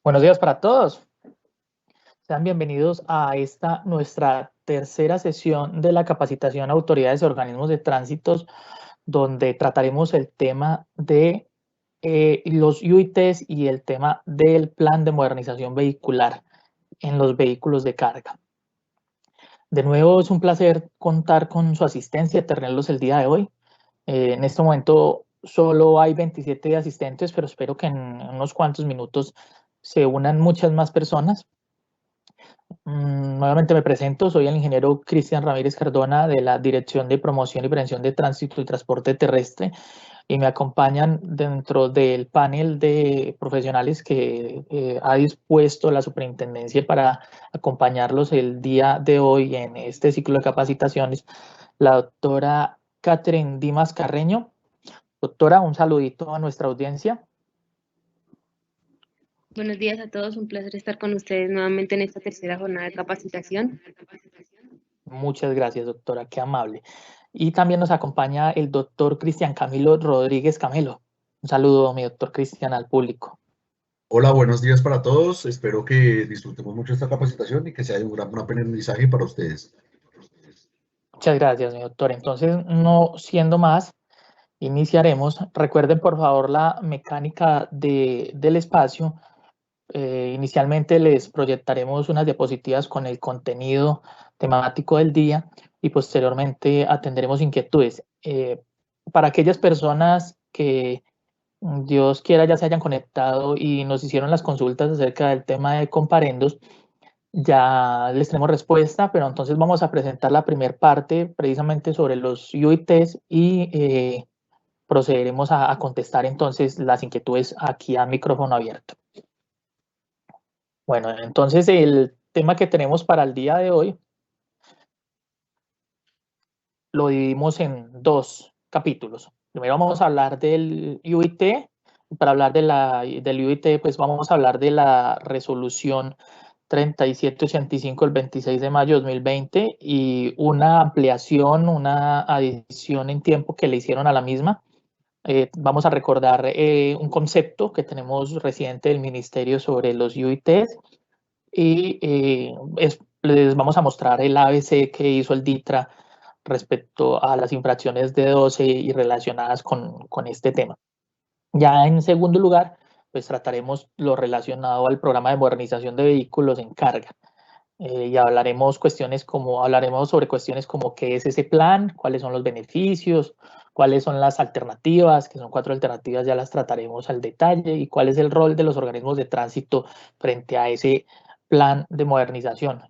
Buenos días para todos. Sean bienvenidos a esta nuestra tercera sesión de la capacitación a autoridades y organismos de tránsito, donde trataremos el tema de los UITs y el tema del plan de modernización vehicular en los vehículos de carga. De nuevo, es un placer contar con su asistencia, tenerlos el día de hoy. En este momento solo hay 27 asistentes, pero espero que en unos cuantos minutos se unan muchas más personas. Nuevamente me presento, soy el ingeniero Cristian Ramírez Cardona de la Dirección de Promoción y Prevención de Tránsito y Transporte Terrestre y me acompañan dentro del panel de profesionales que ha dispuesto la superintendencia para acompañarlos el día de hoy en este ciclo de capacitaciones, la doctora Catherine Dimas Carreño. Doctora, un saludito a nuestra audiencia. Buenos días a todos, un placer estar con ustedes nuevamente en esta tercera jornada de capacitación. Muchas gracias, doctora, qué amable. Y también nos acompaña el doctor Cristian Camilo Rodríguez Camelo. Un saludo, mi doctor Cristian, al público. Hola, buenos días para todos. Espero que disfrutemos mucho esta capacitación y que sea de un gran aprendizaje para ustedes. Muchas gracias, mi doctor. Entonces, no siendo más, iniciaremos. Recuerden, por favor, la mecánica del espacio. Inicialmente les proyectaremos unas diapositivas con el contenido temático del día y posteriormente atenderemos inquietudes. Para aquellas personas que Dios quiera ya se hayan conectado y nos hicieron las consultas acerca del tema de comparendos, ya les tenemos respuesta, pero entonces vamos a presentar la primera parte precisamente sobre los UITs y procederemos a contestar entonces las inquietudes aquí a micrófono abierto. Bueno, entonces el tema que tenemos para el día de hoy lo dividimos en dos capítulos. Primero vamos a hablar del UIT. Para hablar del UIT, pues vamos a hablar de la resolución 3785 del 26 de mayo de 2020 y una ampliación, una adición en tiempo que le hicieron a la misma. Vamos a recordar un concepto que tenemos reciente del Ministerio sobre los UITs y les vamos a mostrar el ABC que hizo el DITRA respecto a las infracciones de 12 y relacionadas con este tema. Ya en segundo lugar, pues trataremos lo relacionado al programa de modernización de vehículos en carga. Y hablaremos sobre cuestiones como qué es ese plan, cuáles son los beneficios, cuáles son las alternativas, que son 4 alternativas, ya las trataremos al detalle, y cuál es el rol de los organismos de tránsito frente a ese plan de modernización.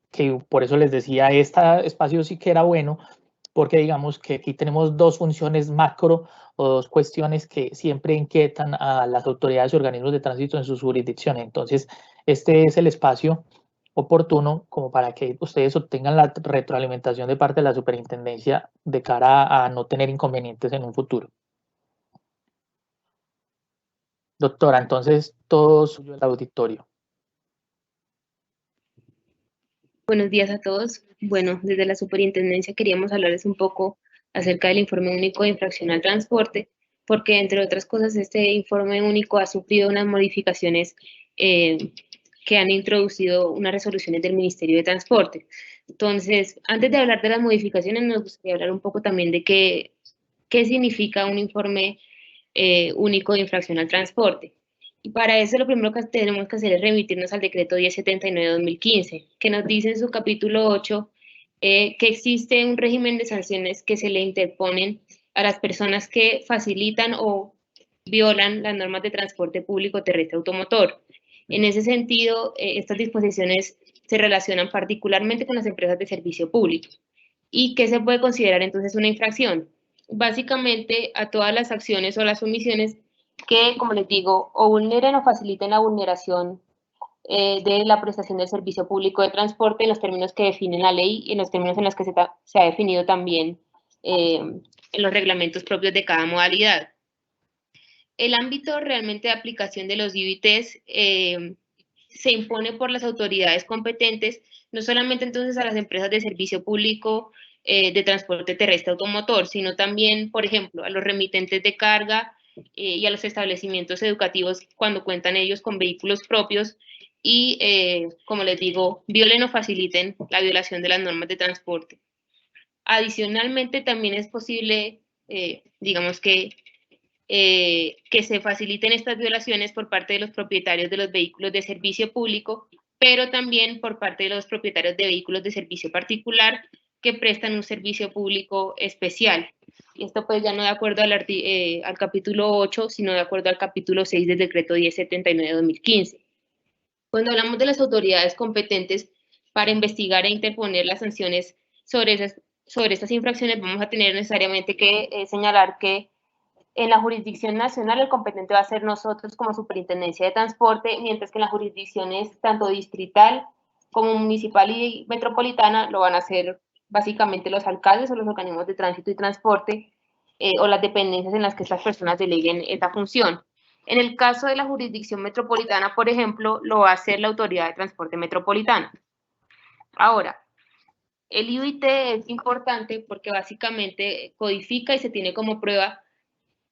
Que por eso les decía, este espacio sí que era bueno, porque digamos que aquí tenemos dos funciones macro o dos cuestiones que siempre inquietan a las autoridades y organismos de tránsito en sus jurisdicciones. Entonces, este es el espacio oportuno como para que ustedes obtengan la retroalimentación de parte de la superintendencia de cara a no tener inconvenientes en un futuro. Doctora, entonces todo suyo el auditorio. Buenos días a todos. Bueno, desde la superintendencia queríamos hablarles un poco acerca del informe único de infracción al transporte, porque entre otras cosas este informe único ha sufrido unas modificaciones que han introducido unas resoluciones del Ministerio de Transporte. Entonces, antes de hablar de las modificaciones, nos gustaría hablar un poco también de qué significa un informe único de infracción al transporte. Y para eso lo primero que tenemos que hacer es remitirnos al decreto 1079 de 2015, que nos dice en su capítulo 8 que existe un régimen de sanciones que se le interponen a las personas que facilitan o violan las normas de transporte público terrestre automotor. En ese sentido, estas disposiciones se relacionan particularmente con las empresas de servicio público. ¿Y qué se puede considerar entonces una infracción? Básicamente a todas las acciones o las omisiones que, como les digo, o vulneren o faciliten la vulneración de la prestación del servicio público de transporte en los términos que define la ley y en los términos en los que se ha definido también en los reglamentos propios de cada modalidad. El ámbito realmente de aplicación de los UITs se impone por las autoridades competentes, no solamente entonces a las empresas de servicio público de transporte terrestre automotor, sino también, por ejemplo, a los remitentes de carga y a los establecimientos educativos cuando cuentan ellos con vehículos propios y, como les digo, violen o faciliten la violación de las normas de transporte. Adicionalmente, también es posible, digamos que se faciliten estas violaciones por parte de los propietarios de los vehículos de servicio público, pero también por parte de los propietarios de vehículos de servicio particular que prestan un servicio público especial. Y esto pues ya no de acuerdo al capítulo 8, sino de acuerdo al capítulo 6 del decreto 1079 de 2015. Cuando hablamos de las autoridades competentes para investigar e interponer las sanciones sobre estas infracciones, vamos a tener necesariamente que señalar que en la jurisdicción nacional el competente va a ser nosotros como Superintendencia de Transporte, mientras que en las jurisdicciones tanto distrital como municipal y metropolitana lo van a hacer básicamente los alcaldes o los organismos de tránsito y transporte o las dependencias en las que estas personas deleguen esta función. En el caso de la jurisdicción metropolitana, por ejemplo, lo va a hacer la Autoridad de Transporte Metropolitana. Ahora, el IUIT es importante porque básicamente codifica y se tiene como prueba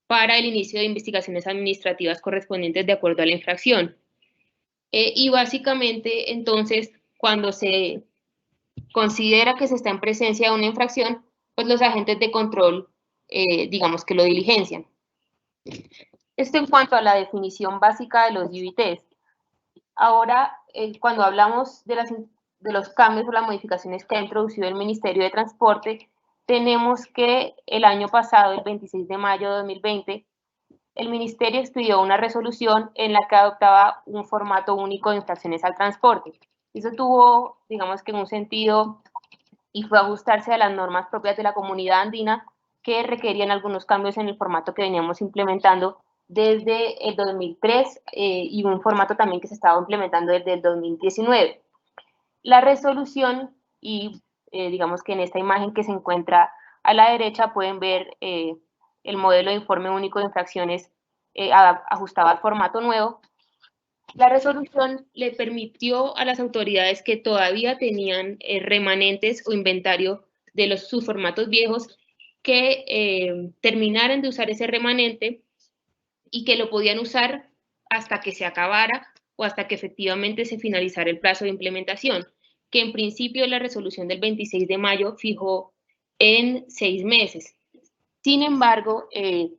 para el inicio de investigaciones administrativas correspondientes de acuerdo a la infracción. Y básicamente, entonces, cuando se considera que se está en presencia de una infracción, pues los agentes de control, digamos que lo diligencian. Esto en cuanto a la definición básica de los IUITs. Ahora, cuando hablamos de los cambios o las modificaciones que ha introducido el Ministerio de Transporte, tenemos que el año pasado, el 26 de mayo de 2020, el Ministerio expidió una resolución en la que adoptaba un formato único de infracciones al transporte. Eso tuvo, digamos que en un sentido, y fue ajustarse a las normas propias de la comunidad andina que requerían algunos cambios en el formato que veníamos implementando desde el 2003 y un formato también que se estaba implementando desde el 2019. La resolución, y digamos que en esta imagen que se encuentra a la derecha pueden ver el modelo de informe único de infracciones ajustado al formato nuevo. La resolución le permitió a las autoridades que todavía tenían remanentes o inventario de sus formatos viejos que terminaran de usar ese remanente y que lo podían usar hasta que se acabara o hasta que efectivamente se finalizara el plazo de implementación, que en principio la resolución del 26 de mayo fijó en 6 meses. Sin embargo, de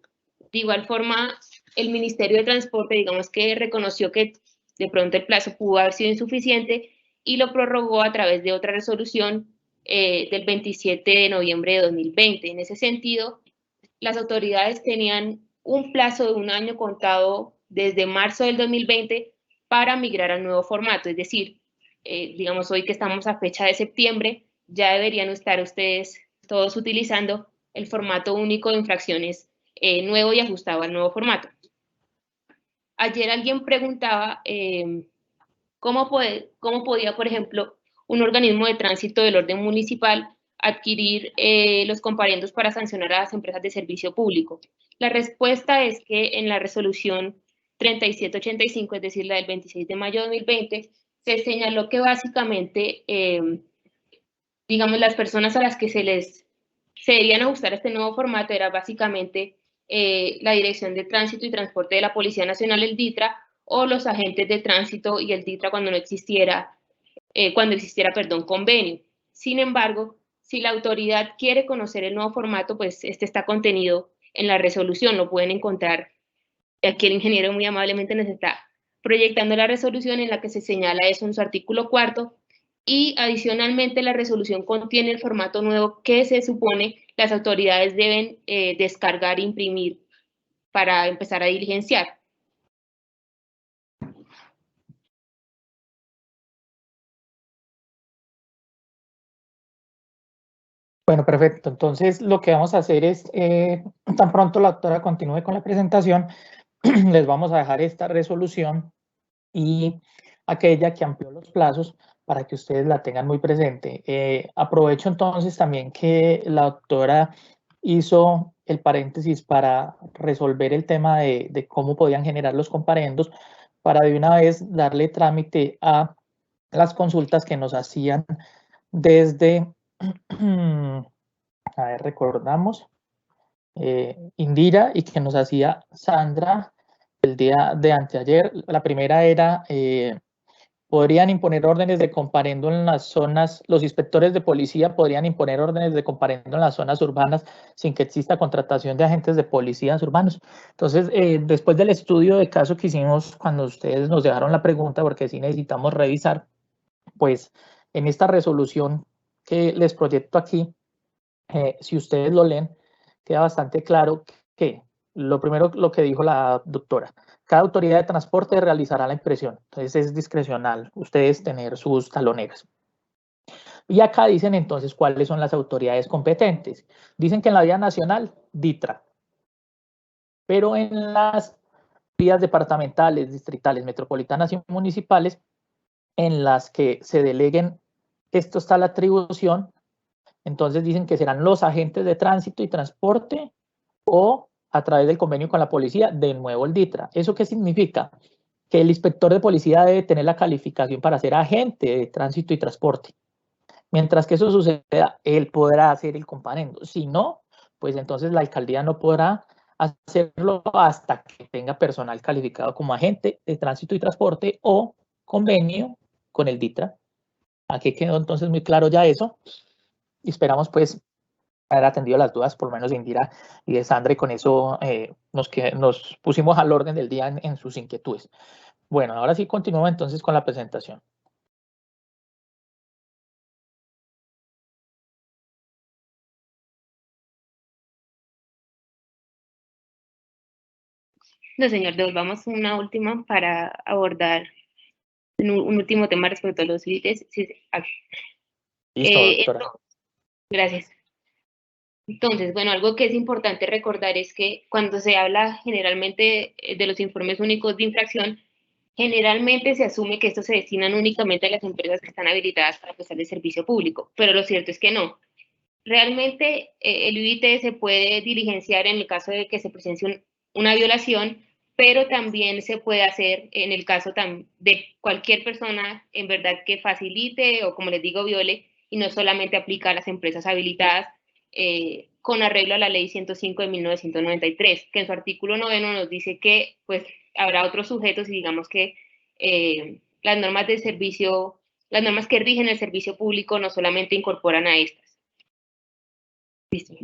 igual forma, el Ministerio de Transporte, digamos que reconoció que de pronto el plazo pudo haber sido insuficiente y lo prorrogó a través de otra resolución del 27 de noviembre de 2020. En ese sentido, las autoridades tenían un plazo de un año contado desde marzo del 2020 para migrar al nuevo formato, es decir, digamos hoy que estamos a fecha de septiembre, ya deberían estar ustedes todos utilizando el formato único de infracciones nuevo y ajustado al nuevo formato. Ayer alguien preguntaba ¿cómo podía, por ejemplo, un organismo de tránsito del orden municipal adquirir los comparendos para sancionar a las empresas de servicio público? La respuesta es que en la resolución 3785, es decir, la del 26 de mayo de 2020, se señaló que básicamente, digamos, las personas a las que se deberían ajustar a este nuevo formato era básicamente la Dirección de Tránsito y Transporte de la Policía Nacional, el DITRA, o los agentes de tránsito y el DITRA cuando existiera convenio. Sin embargo, si la autoridad quiere conocer el nuevo formato, pues este está contenido en la resolución, lo pueden encontrar. Aquí el ingeniero muy amablemente nos está proyectando la resolución en la que se señala eso en su artículo 4º, y adicionalmente la resolución contiene el formato nuevo que se supone las autoridades deben descargar e imprimir para empezar a diligenciar. Bueno, perfecto. Entonces, lo que vamos a hacer es, tan pronto la doctora continúe con la presentación, les vamos a dejar esta resolución y aquella que amplió los plazos para que ustedes la tengan muy presente. Aprovecho entonces también que la doctora hizo el paréntesis para resolver el tema de cómo podían generar los comparendos, para de una vez darle trámite a las consultas que nos hacían desde, a ver, recordamos, Indira y que nos hacía Sandra el día de anteayer. La primera era, podrían imponer órdenes de comparendo en las zonas, los inspectores de policía podrían imponer órdenes de comparendo en las zonas urbanas sin que exista contratación de agentes de policías urbanos. Entonces, después del estudio de caso que hicimos cuando ustedes nos dejaron la pregunta, porque sí necesitamos revisar, pues en esta resolución que les proyecto aquí, si ustedes lo leen, queda bastante claro que lo primero, lo que dijo la doctora, cada autoridad de transporte realizará la impresión, entonces es discrecional ustedes tener sus taloneras. Y acá dicen entonces cuáles son las autoridades competentes. Dicen que en la vía nacional, DITRA, pero en las vías departamentales, distritales, metropolitanas y municipales, en las que se deleguen, esto está la atribución, entonces dicen que serán los agentes de tránsito y transporte o a través del convenio con la policía, de nuevo el DITRA. ¿Eso qué significa? Que el inspector de policía debe tener la calificación para ser agente de tránsito y transporte. Mientras que eso suceda, él podrá hacer el comparendo. Si no, pues entonces la alcaldía no podrá hacerlo hasta que tenga personal calificado como agente de tránsito y transporte o convenio con el DITRA. Aquí quedó entonces muy claro ya eso. Y esperamos pues haber atendido las dudas, por lo menos de Indira y de Sandra, y con eso nos pusimos al orden del día en sus inquietudes. Bueno, ahora sí continúo entonces con la presentación. No, señor, devolvamos una última para abordar un último tema respecto a los UITs. Sí, Listo, doctora. Gracias. Entonces, bueno, algo que es importante recordar es que cuando se habla generalmente de los informes únicos de infracción, generalmente se asume que estos se destinan únicamente a las empresas que están habilitadas para prestar el servicio público, pero lo cierto es que no. Realmente el UIT se puede diligenciar en el caso de que se presente una violación, pero también se puede hacer en el caso de cualquier persona en verdad que facilite o, como les digo, viole, y no solamente aplica a las empresas habilitadas con arreglo a la ley 105 de 1993, que en su artículo 9 nos dice que pues habrá otros sujetos y digamos que las normas de servicio, las normas que rigen el servicio público no solamente incorporan a estas. Listo.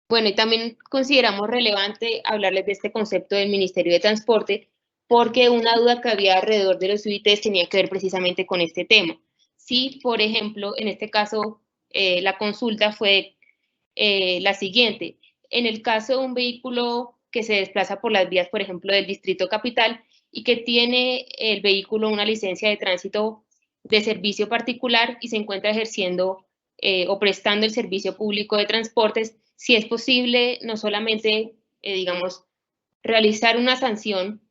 Bueno, y también consideramos relevante hablarles de este concepto del Ministerio de Transporte, porque una duda que había alrededor de los UITs tenía que ver precisamente con este tema. Si, por ejemplo, en este caso, la consulta fue la siguiente. En el caso de un vehículo que se desplaza por las vías, por ejemplo, del Distrito Capital, y que tiene el vehículo una licencia de tránsito de servicio particular y se encuentra ejerciendo o prestando el servicio público de transportes, si es posible no solamente, digamos, realizar una sanción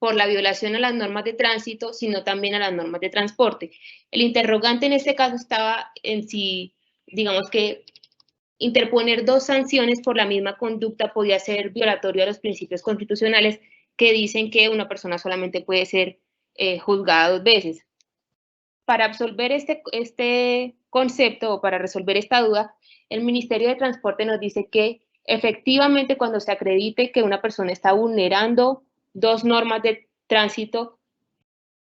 por la violación a las normas de tránsito, sino también a las normas de transporte. El interrogante en este caso estaba en si, digamos que, interponer dos sanciones por la misma conducta podía ser violatorio a los principios constitucionales que dicen que una persona solamente puede ser juzgada 2 veces. Para absolver este concepto o para resolver esta duda, el Ministerio de Transporte nos dice que efectivamente cuando se acredite que una persona está vulnerando dos normas de tránsito,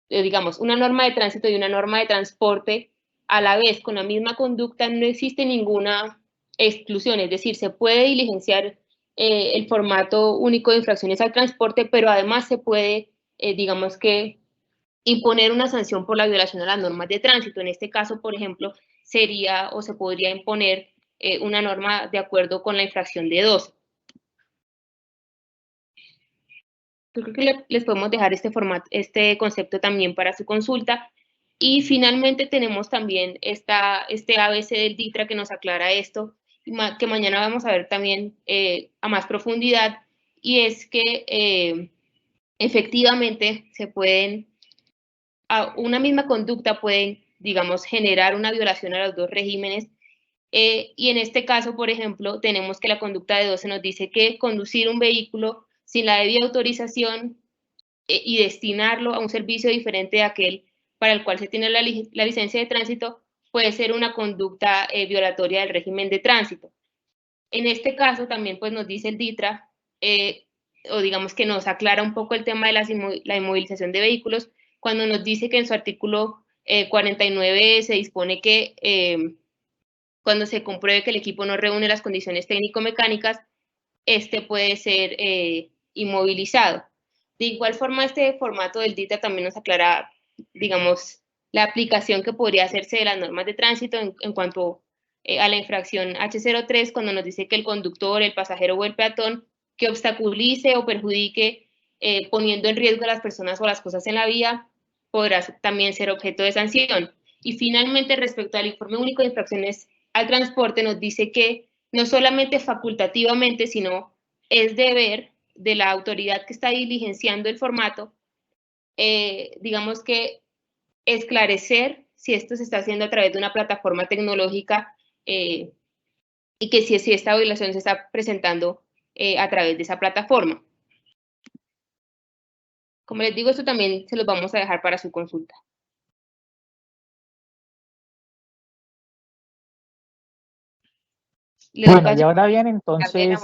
digamos, una norma de tránsito y una norma de transporte, a la vez con la misma conducta no existe ninguna exclusión, es decir, se puede diligenciar el formato único de infracciones al transporte, pero además se puede, digamos que, imponer una sanción por la violación a las normas de tránsito. En este caso, por ejemplo, sería o se podría imponer una norma de acuerdo con la infracción de 2. Yo creo que les podemos dejar este concepto también para su consulta. Y finalmente tenemos también este ABC del DITRA que nos aclara esto, que mañana vamos a ver también a más profundidad, y es que efectivamente se pueden, a una misma conducta pueden, digamos, generar una violación a los dos regímenes. Y en este caso, por ejemplo, tenemos que la conducta de 12 nos dice que conducir un vehículo sin la debida autorización y destinarlo a un servicio diferente de aquel para el cual se tiene la licencia de tránsito puede ser una conducta violatoria del régimen de tránsito. En este caso también pues nos dice el DITRA, o digamos que nos aclara un poco el tema de la inmovilización de vehículos, cuando nos dice que en su artículo 49 se dispone que cuando se compruebe que el equipo no reúne las condiciones técnico-mecánicas, este puede ser inmovilizado. De igual forma, este formato del DITRA también nos aclara, digamos, la aplicación que podría hacerse de las normas de tránsito en cuanto a la infracción H03, cuando nos dice que el conductor, el pasajero o el peatón que obstaculice o perjudique poniendo en riesgo a las personas o las cosas en la vía, podrá también ser objeto de sanción. Y finalmente, respecto al informe único de infracciones al transporte, nos dice que no solamente facultativamente, sino es deber de la autoridad que está diligenciando el formato, digamos que esclarecer si esto se está haciendo a través de una plataforma tecnológica y que si esta violación se está presentando a través de esa plataforma. Como les digo, esto también se los vamos a dejar para su consulta. Bueno, y ahora bien, entonces,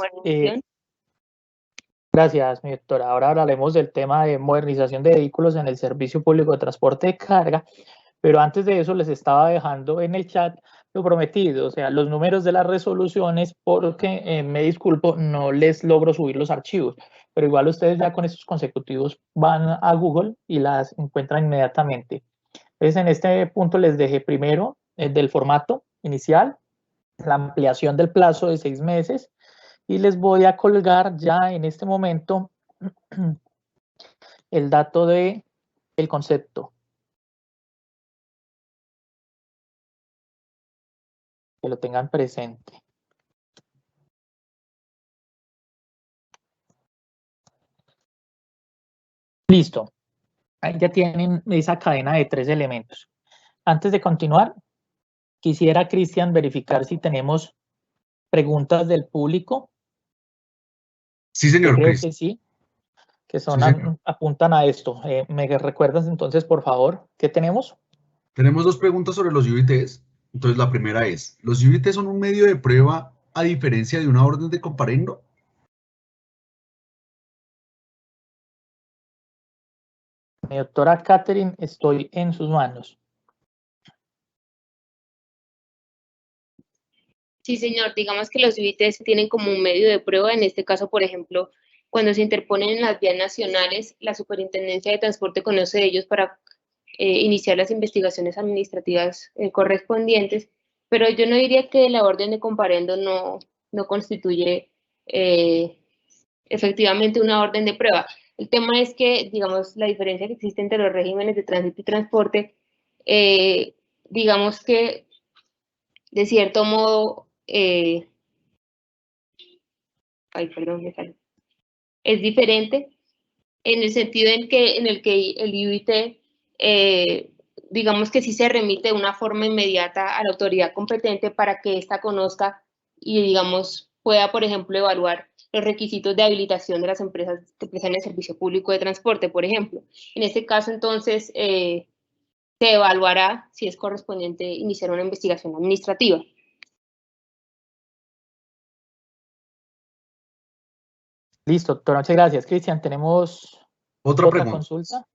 gracias, mi doctora. Ahora hablaremos del tema de modernización de vehículos en el servicio público de transporte de carga, pero antes de eso les estaba dejando en el chat lo prometido, o sea, los números de las resoluciones, porque me disculpo, no les logro subir los archivos, pero igual ustedes ya con estos consecutivos van a Google y las encuentran inmediatamente. Entonces, en este punto les dejé primero del formato inicial, la ampliación del plazo de 6 meses, y les voy a colgar ya en este momento el dato del concepto. Que lo tengan presente. Listo. Ahí ya tienen esa cadena de 3 elementos. Antes de continuar, quisiera, Cristian, verificar si tenemos preguntas del público. Sí, señor. Yo creo que sí, que son, sí, apuntan a esto. ¿Me recuerdas entonces, por favor, qué tenemos? Tenemos dos preguntas sobre los UITs. Entonces, la primera es, ¿los UITs son un medio de prueba a diferencia de una orden de comparendo? Mi doctora Catherine, estoy en sus manos. Sí, señor. Digamos que los UITs tienen como un medio de prueba. En este caso, por ejemplo, cuando se interponen en las vías nacionales, la Superintendencia de Transporte conoce de ellos para iniciar las investigaciones administrativas correspondientes, pero yo no diría que la orden de comparendo no constituye efectivamente una orden de prueba. El tema es que, digamos, la diferencia que existe entre los regímenes de tránsito y transporte, digamos que de cierto modo, es diferente en el sentido en el que el UIT, digamos que sí se remite de una forma inmediata a la autoridad competente para que ésta conozca y, digamos, pueda, por ejemplo, evaluar los requisitos de habilitación de las empresas que prestan el servicio público de transporte, por ejemplo. En este caso, entonces, se evaluará si es correspondiente iniciar una investigación administrativa. Listo, doctora, muchas gracias. Cristian, ¿tenemos Otra pregunta. consulta?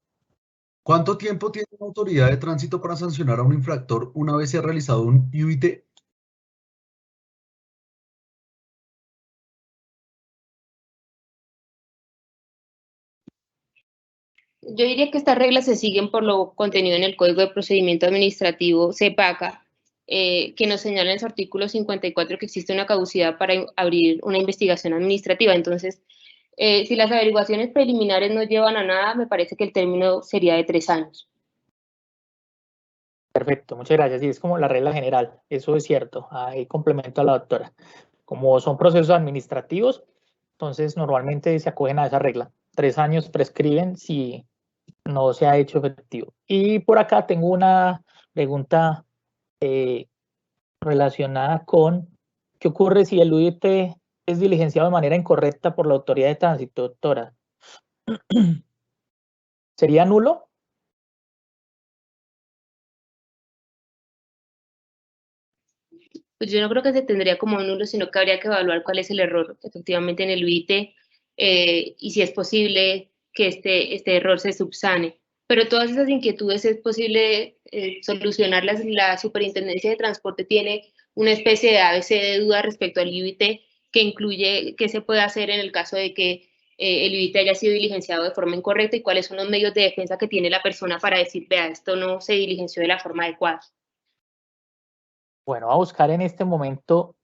¿Cuánto tiempo tiene la autoridad de tránsito para sancionar a un infractor una vez se ha realizado un UIT? Yo diría que estas reglas se siguen por lo contenido en el Código de Procedimiento Administrativo, CEPACA, que nos señala en su artículo 54 que existe una caducidad para abrir una investigación administrativa. Entonces, si las averiguaciones preliminares no llevan a nada, me parece que el término sería de 3 años. Perfecto, muchas gracias. Sí, es como la regla general, eso es cierto. Ahí complemento a la doctora. Como son procesos administrativos, entonces normalmente se acogen a esa regla. 3 años prescriben si no se ha hecho efectivo. Y por acá tengo una pregunta relacionada con qué ocurre si el UIT es diligenciado de manera incorrecta por la autoridad de tránsito, doctora. ¿Sería nulo? Pues yo no creo que se tendría como nulo, sino que habría que evaluar cuál es el error efectivamente en el UIT y si es posible que este error se subsane. Pero todas esas inquietudes es posible solucionarlas. La Superintendencia de Transporte tiene una especie de ABC de duda respecto al UIT que incluye qué se puede hacer en el caso de que el UIT haya sido diligenciado de forma incorrecta y cuáles son los medios de defensa que tiene la persona para decir, vea, esto no se diligenció de la forma adecuada. Bueno, voy a buscar en este momento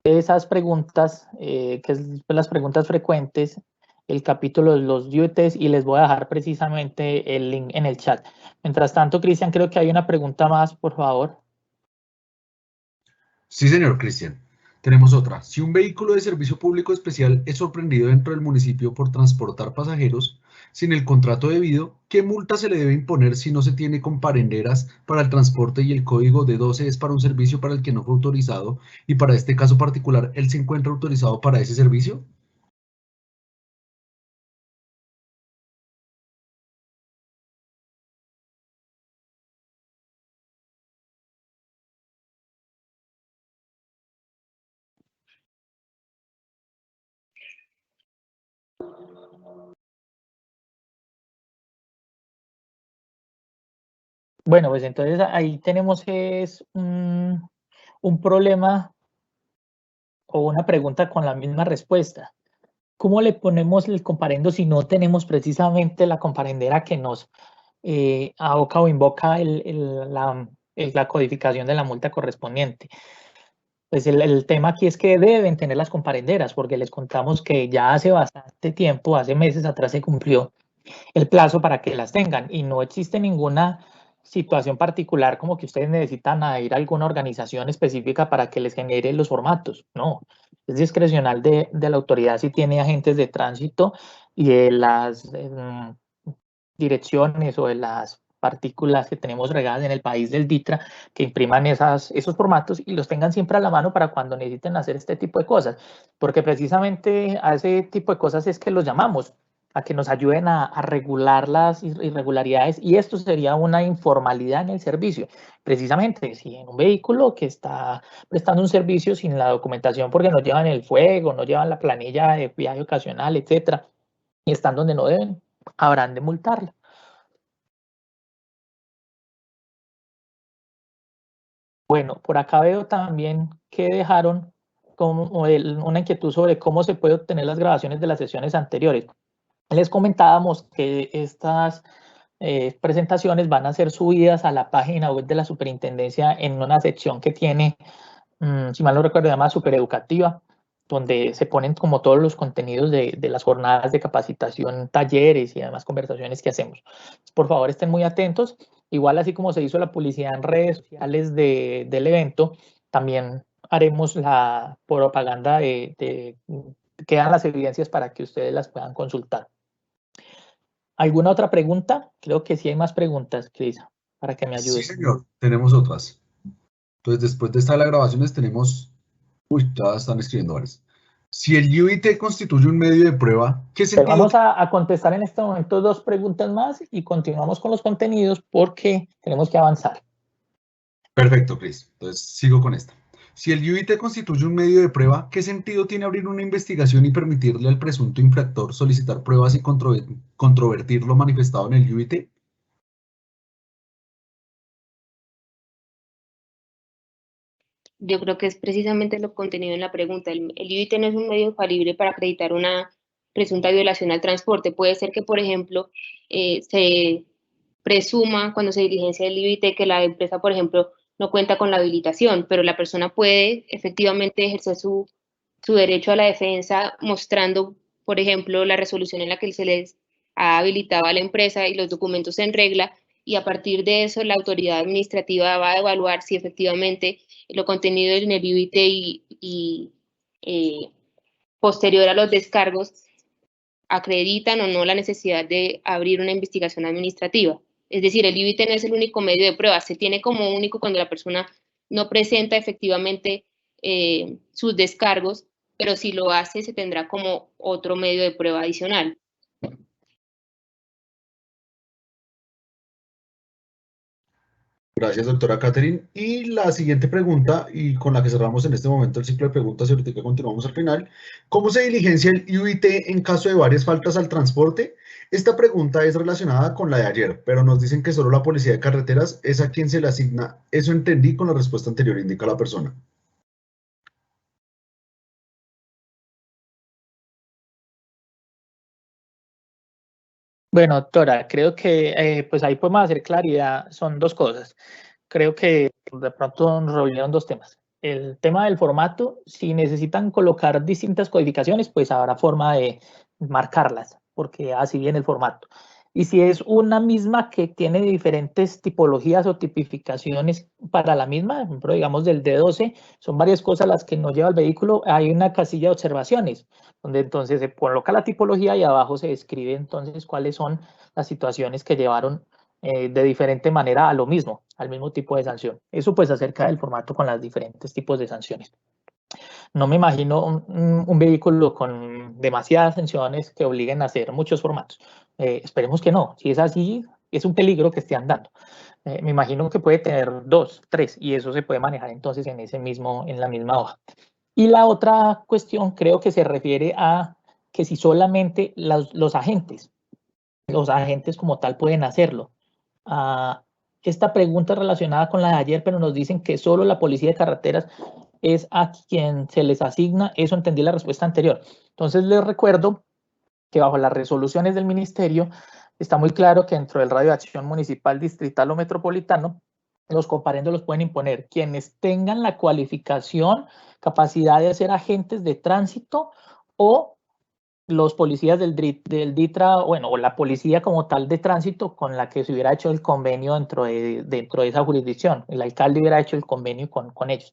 esas preguntas, que es las preguntas frecuentes, el capítulo de los UITs, y les voy a dejar precisamente el link en el chat. Mientras tanto, Cristian, creo que hay una pregunta más, por favor. Sí, señor Cristian. Tenemos otra. Si un vehículo de servicio público especial es sorprendido dentro del municipio por transportar pasajeros sin el contrato debido, ¿qué multa se le debe imponer si no se tiene comparenderas para el transporte y el código de 12 es para un servicio para el que no fue autorizado y para este caso particular él se encuentra autorizado para ese servicio? Bueno, pues entonces ahí tenemos un problema o una pregunta con la misma respuesta. ¿Cómo le ponemos el comparendo si no tenemos precisamente la comparendera que nos aboca o invoca la codificación de la multa correspondiente? Pues el tema aquí es que deben tener las comparenderas, porque les contamos que ya hace bastante tiempo, hace meses atrás se cumplió el plazo para que las tengan y no existe ninguna situación particular como que ustedes necesitan a ir a alguna organización específica para que les genere los formatos. No, es discrecional de la autoridad si tiene agentes de tránsito y de las direcciones o de las partículas que tenemos regadas en el país del DITRA que impriman esos formatos y los tengan siempre a la mano para cuando necesiten hacer este tipo de cosas, porque precisamente a ese tipo de cosas es que los llamamos, a que nos ayuden a regular las irregularidades, y esto sería una informalidad en el servicio. Precisamente, si en un vehículo que está prestando un servicio sin la documentación porque no llevan el fuego, no llevan la planilla de viaje ocasional, etcétera, y están donde no deben, habrán de multarlo. Bueno, por acá veo también que dejaron como una inquietud sobre cómo se puede obtener las grabaciones de las sesiones anteriores. Les comentábamos que estas presentaciones van a ser subidas a la página web de la superintendencia en una sección que tiene, si mal no recuerdo, se llama Supereducativa, donde se ponen como todos los contenidos de las jornadas de capacitación, talleres y además conversaciones que hacemos. Por favor, estén muy atentos. Igual, así como se hizo la publicidad en redes sociales del evento, también haremos la propaganda quedan las evidencias para que ustedes las puedan consultar. ¿Alguna otra pregunta? Creo que sí hay más preguntas, Cris, para que me Sí, ayude. señor. Tenemos otras. Entonces, después de estas las grabaciones tenemos... Uy, ya están escribiendo varias. Si el UIT constituye un medio de prueba, ¿qué sentido Vamos a contestar en este momento 2 preguntas más y continuamos con los contenidos porque tenemos que avanzar. Perfecto, Chris. Entonces sigo con esta. Si el UIT constituye un medio de prueba, ¿qué sentido tiene abrir una investigación y permitirle al presunto infractor solicitar pruebas y controvertir lo manifestado en el UIT? Yo creo que es precisamente lo contenido en la pregunta. El UIT no es un medio infalible para acreditar una presunta violación al transporte. Puede ser que, por ejemplo, se presuma cuando se diligencia el UIT que la empresa, por ejemplo, no cuenta con la habilitación, pero la persona puede efectivamente ejercer su derecho a la defensa mostrando, por ejemplo, la resolución en la que se les ha habilitado a la empresa y los documentos en regla, y a partir de eso la autoridad administrativa va a evaluar si efectivamente lo contenido en el UIT y posterior a los descargos acreditan o no la necesidad de abrir una investigación administrativa. Es decir, el UIT no es el único medio de prueba, se tiene como único cuando la persona no presenta efectivamente sus descargos, pero si lo hace se tendrá como otro medio de prueba adicional. Gracias, doctora Catherine. Y la siguiente pregunta, y con la que cerramos en este momento el ciclo de preguntas y ahorita continuamos al final, ¿cómo se diligencia el IUIT en caso de varias faltas al transporte? Esta pregunta es relacionada con la de ayer, pero nos dicen que solo la policía de carreteras es a quien se le asigna. Eso entendí con la respuesta anterior, indica la persona. Bueno, doctora, creo que pues ahí podemos hacer claridad. Son dos cosas. Creo que de pronto nos reunieron dos temas. El tema del formato, si necesitan colocar distintas codificaciones, pues habrá forma de marcarlas, porque así viene el formato. Y si es una misma que tiene diferentes tipologías o tipificaciones para la misma, por ejemplo, digamos del D12, son varias cosas las que nos lleva el vehículo, hay una casilla de observaciones, donde entonces se coloca la tipología y abajo se describe entonces cuáles son las situaciones que llevaron de diferente manera a lo mismo, al mismo tipo de sanción. Eso pues acerca del formato con los diferentes tipos de sanciones. No me imagino un vehículo con demasiadas sanciones que obliguen a hacer muchos formatos. Esperemos que no. Si es así, es un peligro que esté andando. Me imagino que puede tener 2, 3 y eso se puede manejar entonces en la misma hoja. Y la otra cuestión creo que se refiere a que si solamente los agentes como tal pueden hacerlo. Esta pregunta relacionada con la de ayer, pero nos dicen que solo la policía de carreteras es a quien se les asigna. Eso entendí la respuesta anterior. Entonces les recuerdo que bajo las resoluciones del ministerio está muy claro que dentro del radio de acción municipal, distrital o metropolitano, los comparendos los pueden imponer quienes tengan la cualificación, capacidad de ser agentes de tránsito o los policías del DITRA, bueno, o la policía como tal de tránsito con la que se hubiera hecho el convenio dentro de esa jurisdicción. El alcalde hubiera hecho el convenio con ellos.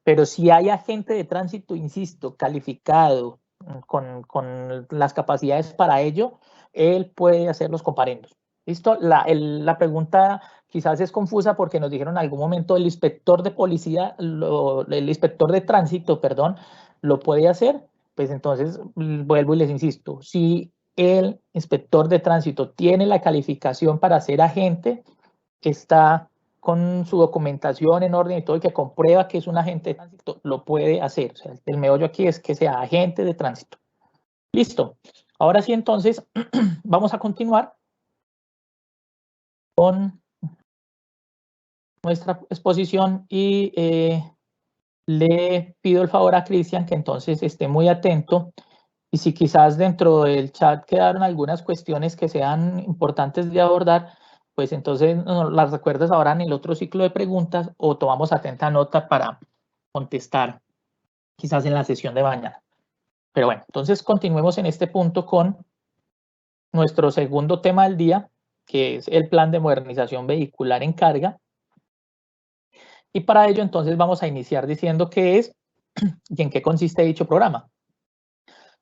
Pero si hay agente de tránsito, insisto, calificado, con las capacidades para ello, él puede hacer los comparendos. ¿Listo? La pregunta quizás es confusa porque nos dijeron en algún momento el inspector de policía, el inspector de tránsito, perdón, lo puede hacer. Pues entonces vuelvo y les insisto, si el inspector de tránsito tiene la calificación para ser agente, está con su documentación en orden y todo, y que comprueba que es un agente de tránsito, lo puede hacer. O sea, el meollo aquí es que sea agente de tránsito. Listo. Ahora sí, entonces, vamos a continuar con nuestra exposición y le pido el favor a Cristian que entonces esté muy atento y si quizás dentro del chat quedaron algunas cuestiones que sean importantes de abordar, pues entonces nos las recuerdas ahora en el otro ciclo de preguntas o tomamos atenta nota para contestar quizás en la sesión de mañana. Pero bueno, entonces continuemos en este punto con nuestro segundo tema del día, que es el plan de modernización vehicular en carga. Y para ello entonces vamos a iniciar diciendo qué es y en qué consiste dicho programa.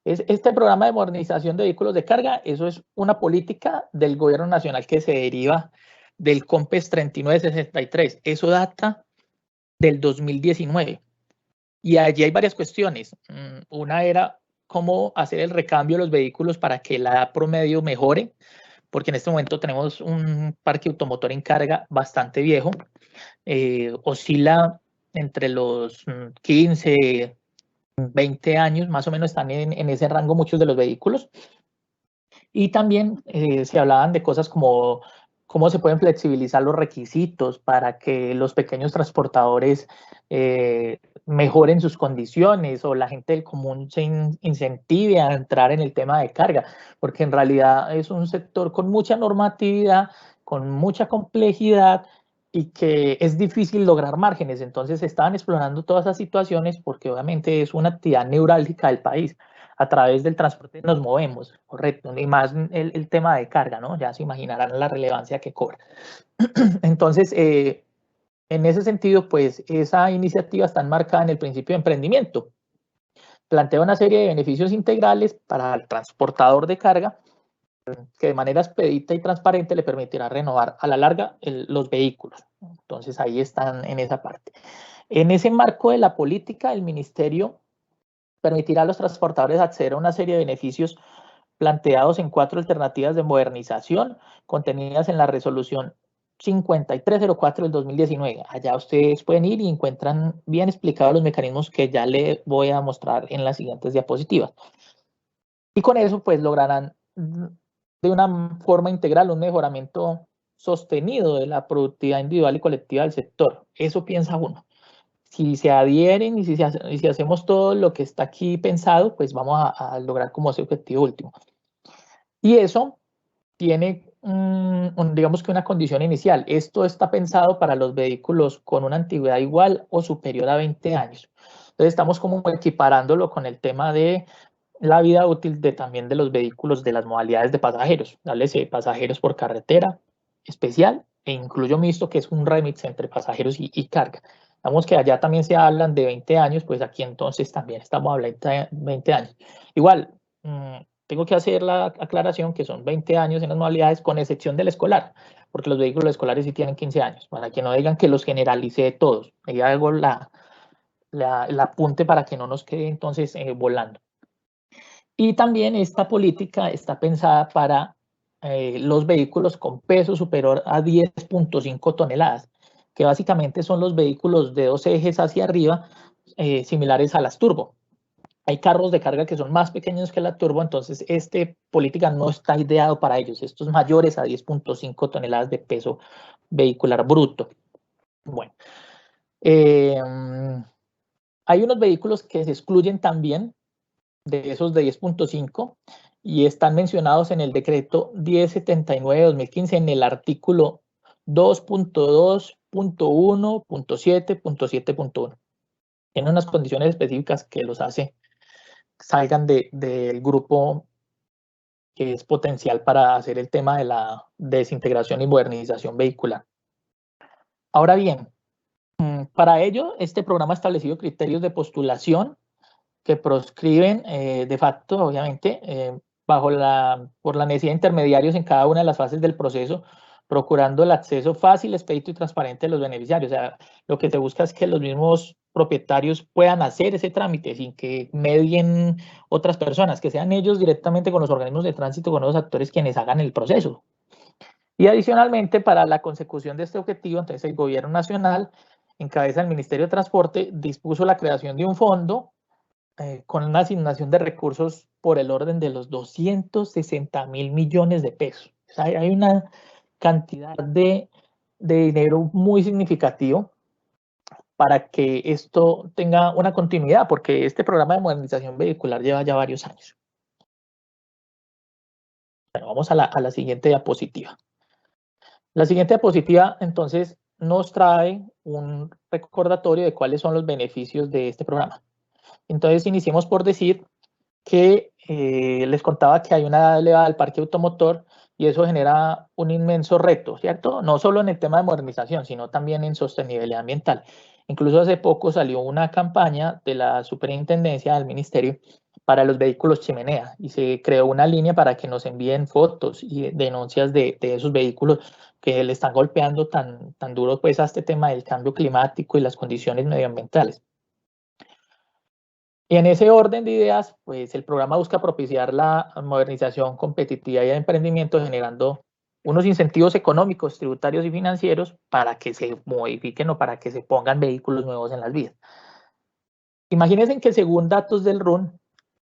Este programa de modernización de vehículos de carga, eso es una política del gobierno nacional que se deriva del COMPES 3963. Eso data del 2019. Y allí hay varias cuestiones. Una era cómo hacer el recambio de los vehículos para que la edad promedio mejore, porque en este momento tenemos un parque automotor en carga bastante viejo. Oscila entre los 15, 20 años, más o menos están en ese rango muchos de los vehículos. Y también se hablaban de cosas como cómo se pueden flexibilizar los requisitos para que los pequeños transportadores mejoren sus condiciones o la gente del común se incentive a entrar en el tema de carga, porque en realidad es un sector con mucha normatividad, con mucha complejidad y que es difícil lograr márgenes. Entonces estaban explorando todas esas situaciones porque obviamente es una actividad neurálgica del país. A través del transporte nos movemos, correcto, y más el tema de carga, ¿no? Ya se imaginarán la relevancia que cobra. Entonces, en ese sentido, pues esa iniciativa está enmarcada en el principio de emprendimiento. Plantea una serie de beneficios integrales para el transportador de carga que de manera expedita y transparente le permitirá renovar a la larga los vehículos. Entonces, ahí están en esa parte. En ese marco de la política, el ministerio permitirá a los transportadores acceder a una serie de beneficios planteados en 4 alternativas de modernización contenidas en la resolución 5304 del 2019. Allá ustedes pueden ir y encuentran bien explicados los mecanismos que ya les voy a mostrar en las siguientes diapositivas. Y con eso pues lograrán de una forma integral un mejoramiento sostenido de la productividad individual y colectiva del sector. Eso piensa uno. Si se adhieren y si hacemos todo lo que está aquí pensado, pues vamos a lograr como ese objetivo último. Y eso tiene, digamos que una condición inicial. Esto está pensado para los vehículos con una antigüedad igual o superior a 20 años. Entonces estamos como equiparándolo con el tema de la vida útil también de los vehículos de las modalidades de pasajeros. Háblese pasajeros por carretera especial e incluyo mixto, que es un remix entre pasajeros y carga. Digamos que allá también se hablan de 20 años, pues aquí entonces también estamos hablando de 20 años. Igual, tengo que hacer la aclaración que son 20 años en las modalidades con excepción del escolar, porque los vehículos escolares sí tienen 15 años, para que no digan que los generalicé todos. Ahí hago el apunte para que no nos quede entonces volando. Y también esta política está pensada para los vehículos con peso superior a 10.5 toneladas, que básicamente son los vehículos de 2 ejes hacia arriba, similares a las turbo. Hay carros de carga que son más pequeños que la turbo, entonces esta política no está ideado para ellos. Estos mayores a 10.5 toneladas de peso vehicular bruto. Bueno, hay unos vehículos que se excluyen también de esos de 10.5 y están mencionados en el decreto 1079 de 2015 en el artículo 2.2.1.7.7.1. Tiene unas condiciones específicas que los hace salgan del grupo que es potencial para hacer el tema de la desintegración y modernización vehicular. Ahora bien, para ello, este programa ha establecido criterios de postulación que proscriben de facto, obviamente, por la necesidad de intermediarios en cada una de las fases del proceso, procurando el acceso fácil, expedito y transparente de los beneficiarios. O sea, lo que se busca es que los mismos propietarios puedan hacer ese trámite sin que medien otras personas, que sean ellos directamente con los organismos de tránsito, con los actores quienes hagan el proceso. Y adicionalmente, para la consecución de este objetivo, entonces el Gobierno Nacional, en cabeza del Ministerio de Transporte, dispuso la creación de un fondo con una asignación de recursos por el orden de los 260.000 millones de pesos. O sea, hay una cantidad de dinero muy significativo para que esto tenga una continuidad, porque este programa de modernización vehicular lleva ya varios años. Bueno, vamos a la siguiente diapositiva. La siguiente diapositiva, entonces, nos trae un recordatorio de cuáles son los beneficios de este programa. Entonces, iniciemos por decir que les contaba que hay una edad elevada del parque automotor y eso genera un inmenso reto, ¿cierto? No solo en el tema de modernización, sino también en sostenibilidad ambiental. Incluso hace poco salió una campaña de la superintendencia del ministerio para los vehículos chimenea y se creó una línea para que nos envíen fotos y denuncias de esos vehículos que le están golpeando tan duro pues a este tema del cambio climático y las condiciones medioambientales. Y en ese orden de ideas, pues el programa busca propiciar la modernización competitiva y el emprendimiento generando unos incentivos económicos, tributarios y financieros para que se modifiquen o para que se pongan vehículos nuevos en las vías. Imagínense que según datos del RUN,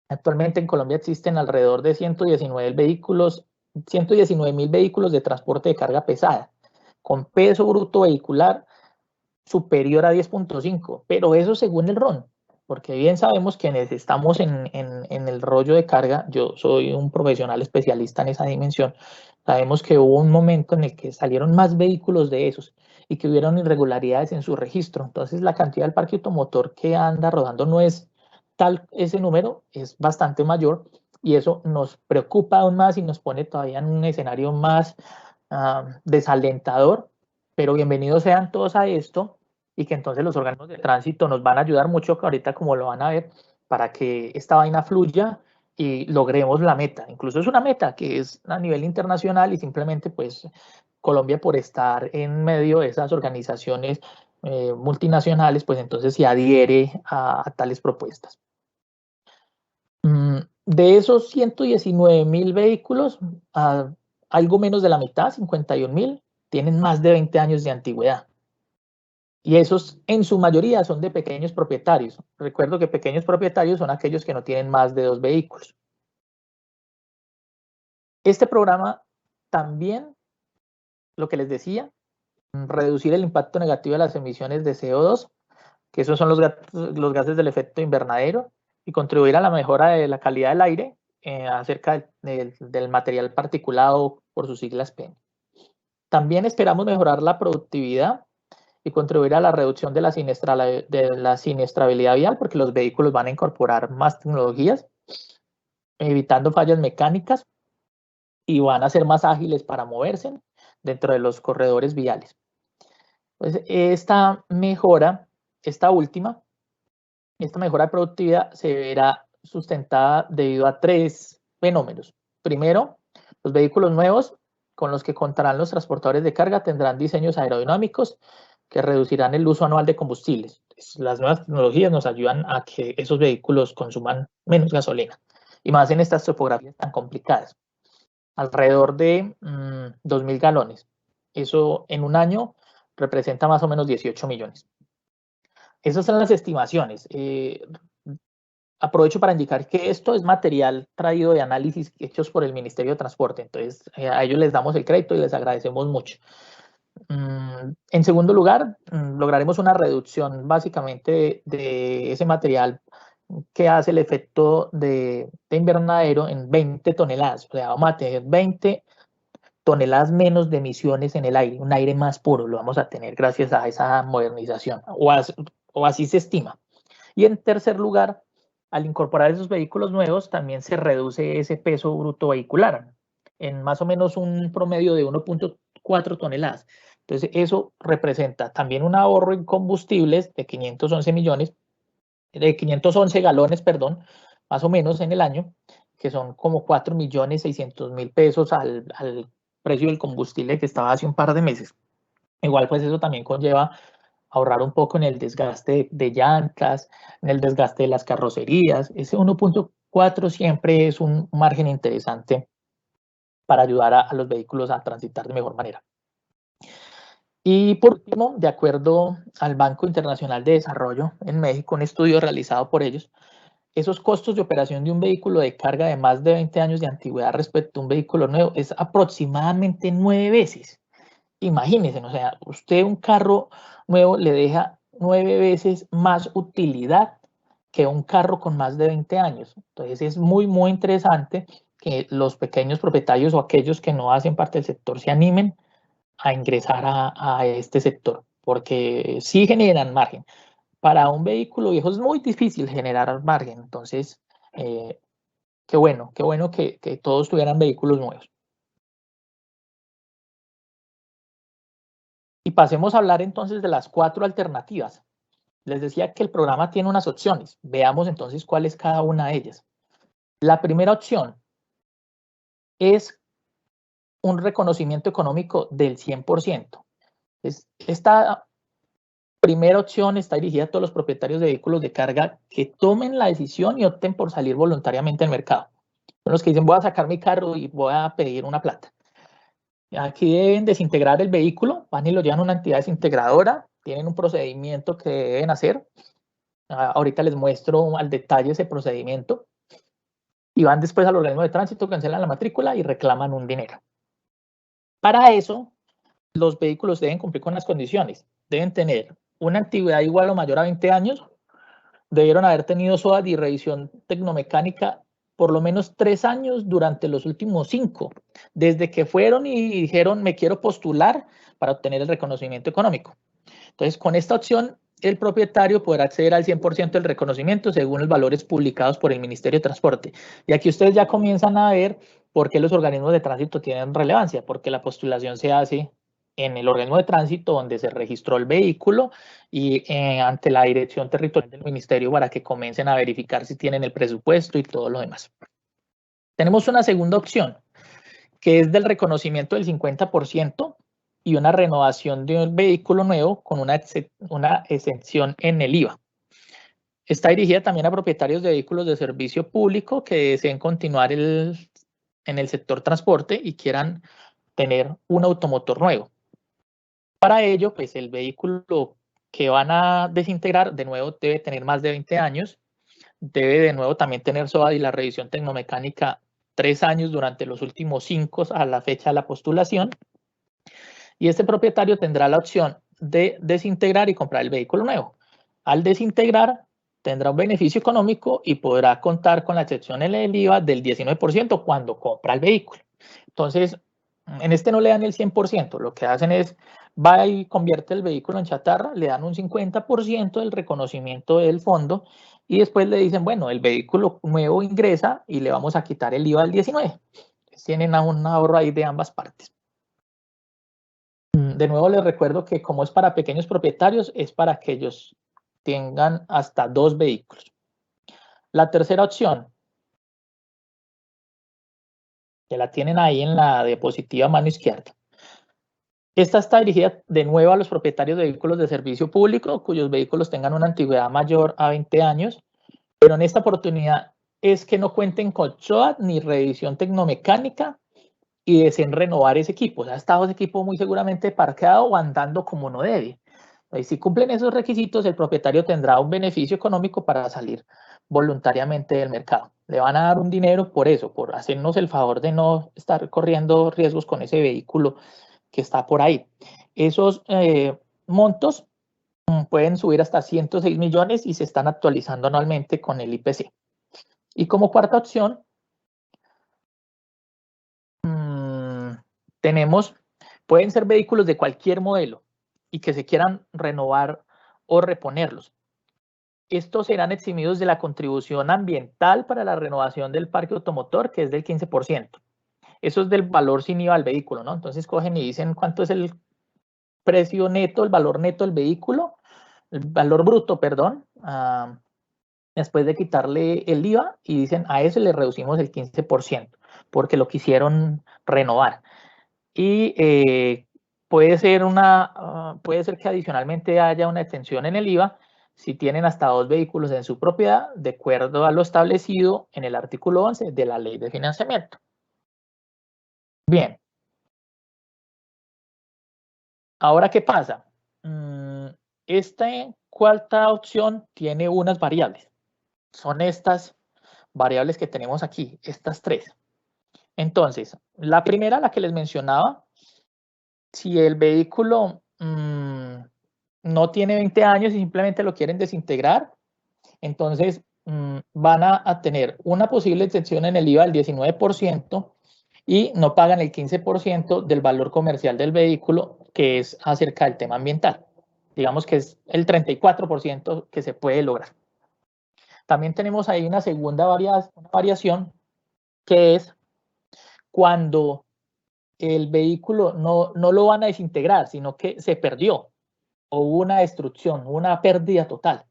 actualmente en Colombia existen alrededor de 119.000 vehículos de transporte de carga pesada, con peso bruto vehicular superior a 10.5, pero eso según el RON, porque bien sabemos quienes estamos en el rollo de carga, yo soy un profesional especialista en esa dimensión, sabemos que hubo un momento en el que salieron más vehículos de esos y que hubieron irregularidades en su registro, entonces la cantidad del parque automotor que anda rodando no es tal, ese número es bastante mayor y eso nos preocupa aún más y nos pone todavía en un escenario más desalentador, pero bienvenidos sean todos a esto y que entonces los organismos de tránsito nos van a ayudar mucho, que ahorita como lo van a ver, para que esta vaina fluya y logremos la meta. Incluso es una meta que es a nivel internacional y simplemente pues Colombia por estar en medio de esas organizaciones multinacionales, pues entonces se adhiere a tales propuestas. De esos 119.000 vehículos, algo menos de la mitad, 51.000, tienen más de 20 años de antigüedad. Y esos en su mayoría son de pequeños propietarios. Recuerdo que pequeños propietarios son aquellos que no tienen más de 2 vehículos. Este programa también, lo que les decía, reducir el impacto negativo de las emisiones de CO2, que esos son los gases del efecto invernadero, y contribuir a la mejora de la calidad del aire acerca del material particulado, por sus siglas PM. También esperamos mejorar la productividad y contribuir a la reducción de la siniestrabilidad vial, porque los vehículos van a incorporar más tecnologías, evitando fallas mecánicas, y van a ser más ágiles para moverse dentro de los corredores viales. Pues esta mejora de productividad se verá sustentada debido a 3 fenómenos. Primero, los vehículos nuevos con los que contarán los transportadores de carga tendrán diseños aerodinámicos que reducirán el uso anual de combustibles. Las nuevas tecnologías nos ayudan a que esos vehículos consuman menos gasolina, y más en estas topografías tan complicadas. Alrededor de 2.000 galones. Eso en un año representa más o menos 18 millones. Esas son las estimaciones. Aprovecho para indicar que esto es material traído de análisis hechos por el Ministerio de Transporte. Entonces, a ellos les damos el crédito y les agradecemos mucho. En segundo lugar, lograremos una reducción básicamente de ese material que hace el efecto de invernadero en 20 toneladas. O sea, vamos a tener 20 toneladas menos de emisiones en el aire, un aire más puro lo vamos a tener gracias a esa modernización, o así se estima. Y en tercer lugar, al incorporar esos vehículos nuevos, también se reduce ese peso bruto vehicular en más o menos un promedio de 1.4 toneladas. Entonces, eso representa también un ahorro en combustibles de 511 galones, perdón, más o menos en el año, que son como 4.600.000 pesos al precio del combustible que estaba hace un par de meses. Igual, pues eso también conlleva ahorrar un poco en el desgaste de llantas, en el desgaste de las carrocerías. Ese 1.4 siempre es un margen interesante para ayudar a los vehículos a transitar de mejor manera. Y por último, de acuerdo al Banco Internacional de Desarrollo en México, un estudio realizado por ellos, esos costos de operación de un vehículo de carga de más de 20 años de antigüedad respecto a un vehículo nuevo es aproximadamente 9 veces. Imagínense, o sea, usted un carro nuevo le deja 9 veces más utilidad que un carro con más de 20 años. Entonces es muy, muy interesante que los pequeños propietarios o aquellos que no hacen parte del sector se animen a ingresar a este sector, porque sí generan margen. Para un vehículo viejo es muy difícil generar margen, entonces qué bueno que todos tuvieran vehículos nuevos. Y pasemos a hablar entonces de las 4 alternativas. Les decía que el programa tiene unas opciones. Veamos entonces cuál es cada una de ellas. La primera opción es un reconocimiento económico del 100%. Esta primera opción está dirigida a todos los propietarios de vehículos de carga que tomen la decisión y opten por salir voluntariamente al mercado. Son los que dicen, voy a sacar mi carro y voy a pedir una plata. Aquí deben desintegrar el vehículo, van y lo llevan a una entidad desintegradora, tienen un procedimiento que deben hacer. Ahorita les muestro al detalle ese procedimiento. Y van después al organismo de tránsito, cancelan la matrícula y reclaman un dinero. Para eso, los vehículos deben cumplir con las condiciones. Deben tener una antigüedad igual o mayor a 20 años, debieron haber tenido SOAT y revisión tecnomecánica por lo menos 3 años durante los últimos 5, desde que fueron y dijeron me quiero postular para obtener el reconocimiento económico. Entonces, con esta opción, el propietario podrá acceder al 100% del reconocimiento según los valores publicados por el Ministerio de Transporte. Y aquí ustedes ya comienzan a ver por qué los organismos de tránsito tienen relevancia, porque la postulación se hace en el organismo de tránsito donde se registró el vehículo y ante la dirección territorial del ministerio para que comiencen a verificar si tienen el presupuesto y todo lo demás. Tenemos una segunda opción, que es del reconocimiento del 50% y una renovación de un vehículo nuevo con una exención en el IVA. Está dirigida también a propietarios de vehículos de servicio público que deseen continuar en el sector transporte y quieran tener un automotor nuevo. Para ello, pues el vehículo que van a desintegrar, de nuevo, debe tener más de 20 años, debe de nuevo también tener SOAD y la revisión tecnomecánica 3 años durante los últimos 5 a la fecha de la postulación, y este propietario tendrá la opción de desintegrar y comprar el vehículo nuevo. Al desintegrar, tendrá un beneficio económico y podrá contar con la excepción en el IVA del 19% cuando compra el vehículo. Entonces, en este no le dan el 100%, lo que hacen es, va y convierte el vehículo en chatarra, le dan un 50% del reconocimiento del fondo y después le dicen, bueno, el vehículo nuevo ingresa y le vamos a quitar el IVA del 19%. Tienen un ahorro ahí de ambas partes. De nuevo les recuerdo que como es para pequeños propietarios, es para que ellos tengan hasta 2 vehículos. La tercera opción, que la tienen ahí en la diapositiva mano izquierda. Esta está dirigida de nuevo a los propietarios de vehículos de servicio público cuyos vehículos tengan una antigüedad mayor a 20 años, pero en esta oportunidad es que no cuenten con SOAT ni revisión tecnomecánica y deseen renovar ese equipo. O sea, ha estado ese equipo muy seguramente parqueado o andando como no debe. Y si cumplen esos requisitos, el propietario tendrá un beneficio económico para salir voluntariamente del mercado. Le van a dar un dinero por eso, por hacernos el favor de no estar corriendo riesgos con ese vehículo que está por ahí. Esos montos pueden subir hasta 106 millones y se están actualizando anualmente con el IPC. Y como cuarta opción, tenemos, pueden ser vehículos de cualquier modelo y que se quieran renovar o reponerlos. Estos serán eximidos de la contribución ambiental para la renovación del parque automotor, que es del 15%. Eso es del valor sin IVA del vehículo, ¿no? Entonces cogen y dicen cuánto es el precio neto, el valor neto del vehículo, el valor bruto, perdón, después de quitarle el IVA y dicen a eso le reducimos el 15% porque lo quisieron renovar. Y puede ser que adicionalmente haya una extensión en el IVA si tienen hasta 2 vehículos en su propiedad, de acuerdo a lo establecido en el artículo 11 de la Ley de Financiamiento. Bien. Ahora, ¿qué pasa? Esta cuarta opción tiene unas variables. Son estas variables que tenemos aquí, estas 3. Entonces, la primera, la que les mencionaba, si el vehículo no tiene 20 años y simplemente lo quieren desintegrar, entonces van a tener una posible exención en el IVA del 19% y no pagan el 15% del valor comercial del vehículo, que es acerca del tema ambiental. Digamos que es el 34% que se puede lograr. También tenemos ahí una segunda variación, que es cuando el vehículo no lo van a desintegrar, sino que se perdió o hubo una destrucción, una pérdida total.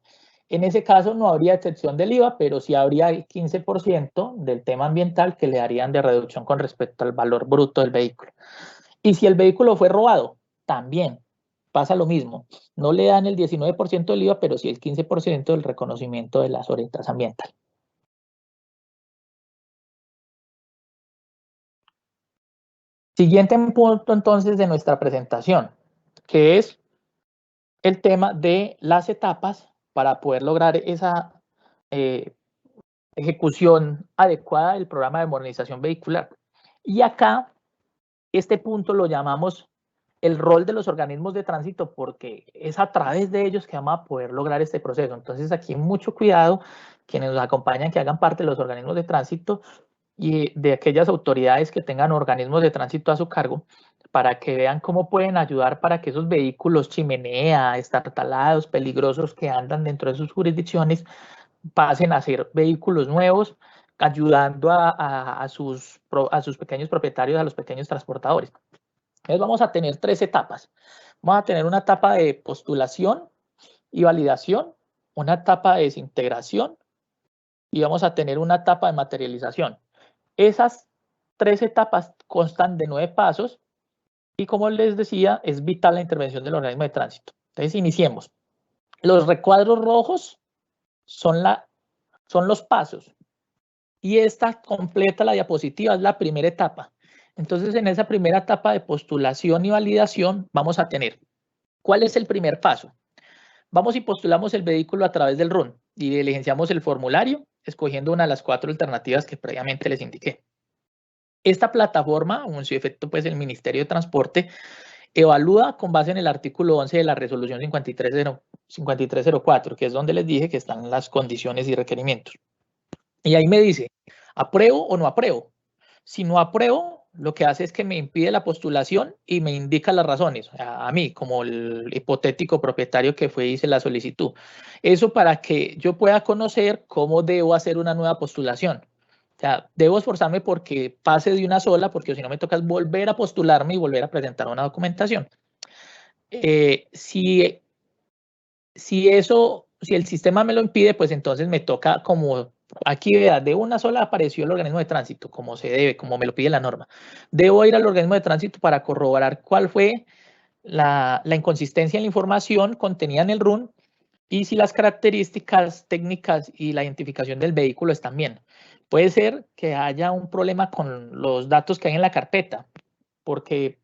En ese caso no habría excepción del IVA, pero sí habría el 15% del tema ambiental que le darían de reducción con respecto al valor bruto del vehículo. Y si el vehículo fue robado, también pasa lo mismo. No le dan el 19% del IVA, pero sí el 15% del reconocimiento de las orientaciones ambientales. Siguiente punto entonces de nuestra presentación, que es el tema de las etapas para poder lograr esa ejecución adecuada del programa de modernización vehicular. Y acá, este punto lo llamamos el rol de los organismos de tránsito porque es a través de ellos que vamos a poder lograr este proceso. Entonces aquí mucho cuidado, quienes nos acompañan que hagan parte de los organismos de tránsito y de aquellas autoridades que tengan organismos de tránsito a su cargo, para que vean cómo pueden ayudar para que esos vehículos chimenea, estartalados, peligrosos que andan dentro de sus jurisdicciones, pasen a ser vehículos nuevos, ayudando a sus pequeños propietarios, a los pequeños transportadores. Entonces vamos a tener 3 etapas. Vamos a tener una etapa de postulación y validación, una etapa de desintegración y vamos a tener una etapa de materialización. Esas 3 etapas constan de 9 pasos y, como les decía, es vital la intervención del organismo de tránsito. Entonces, iniciemos. Los recuadros rojos son los pasos y esta completa la diapositiva, es la primera etapa. Entonces, en esa primera etapa de postulación y validación vamos a tener ¿Cuál es el primer paso? Vamos y postulamos el vehículo a través del RUN y diligenciamos el formulario escogiendo una de las 4 alternativas que previamente les indiqué. Esta plataforma, o en su efecto pues el Ministerio de Transporte, evalúa con base en el artículo 11 de la resolución 5304, que es donde les dije que están las condiciones y requerimientos. Y ahí me dice, ¿apruebo o no apruebo? Si no apruebo, lo que hace es que me impide la postulación y me indica las razones, a mí, como el hipotético propietario que fue y hice la solicitud. Eso para que yo pueda conocer cómo debo hacer una nueva postulación. O sea, debo esforzarme porque pase de una sola, porque si no me toca volver a postularme y volver a presentar una documentación. Si el sistema me lo impide, pues entonces me toca como aquí vea, de una sola apareció el organismo de tránsito, como se debe, como me lo pide la norma. Debo ir al organismo de tránsito para corroborar cuál fue la inconsistencia en la información contenida en el RUN y si las características técnicas y la identificación del vehículo están bien. Puede ser que haya un problema con los datos que hay en la carpeta, porque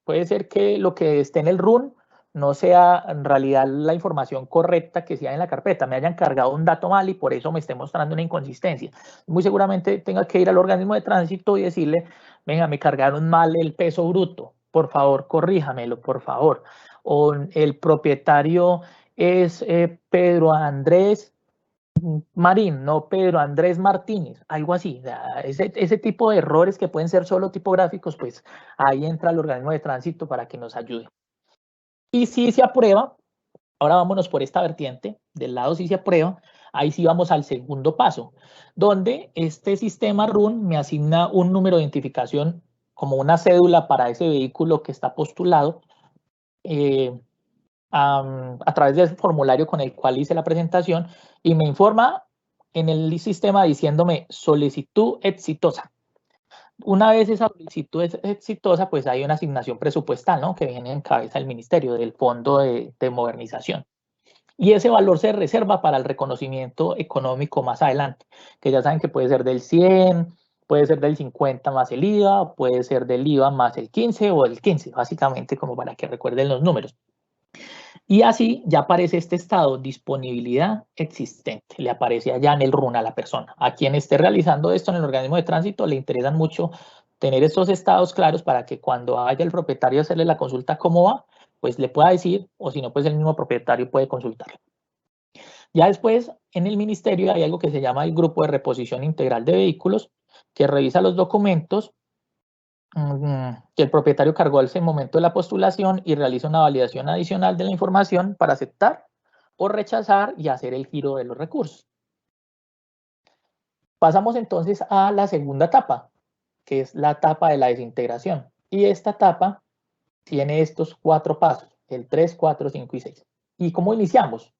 puede ser que lo que esté en el RUN no sea en realidad la información correcta que sea en la carpeta, me hayan cargado un dato mal y por eso me esté mostrando una inconsistencia. Muy seguramente tenga que ir al organismo de tránsito y decirle, venga, me cargaron mal el peso bruto, por favor, corríjamelo, por favor. O el propietario es Pedro Andrés Marín, no Pedro Andrés Martínez, algo así. Ese tipo de errores que pueden ser solo tipográficos, pues ahí entra el organismo de tránsito para que nos ayude. Y si se aprueba, ahora vámonos por esta vertiente, del lado si se aprueba, ahí sí vamos al segundo paso, donde este sistema RUN me asigna un número de identificación como una cédula para ese vehículo que está postulado a través del formulario con el cual hice la presentación y me informa en el sistema diciéndome solicitud exitosa. Una vez esa solicitud es exitosa, pues hay una asignación presupuestal, ¿no? Que viene en cabeza del ministerio, del Fondo de Modernización. Y ese valor se reserva para el reconocimiento económico más adelante, que ya saben que puede ser del 100, puede ser del 50 más el IVA, puede ser del IVA más el 15 o el 15, básicamente como para que recuerden los números. Y así ya aparece este estado, disponibilidad existente, le aparece allá en el RUN a la persona. A quien esté realizando esto en el organismo de tránsito le interesan mucho tener estos estados claros para que cuando vaya el propietario a hacerle la consulta cómo va, pues le pueda decir, o si no, pues el mismo propietario puede consultarlo. Ya después, en el ministerio hay algo que se llama el Grupo de Reposición Integral de Vehículos, que revisa los documentos que el propietario cargó al momento de la postulación y realiza una validación adicional de la información para aceptar o rechazar y hacer el giro de los recursos. Pasamos entonces a la segunda etapa, que es la etapa de la desintegración. Y esta etapa tiene estos 4 pasos, el 3, 4, 5 y 6. ¿Y cómo iniciamos?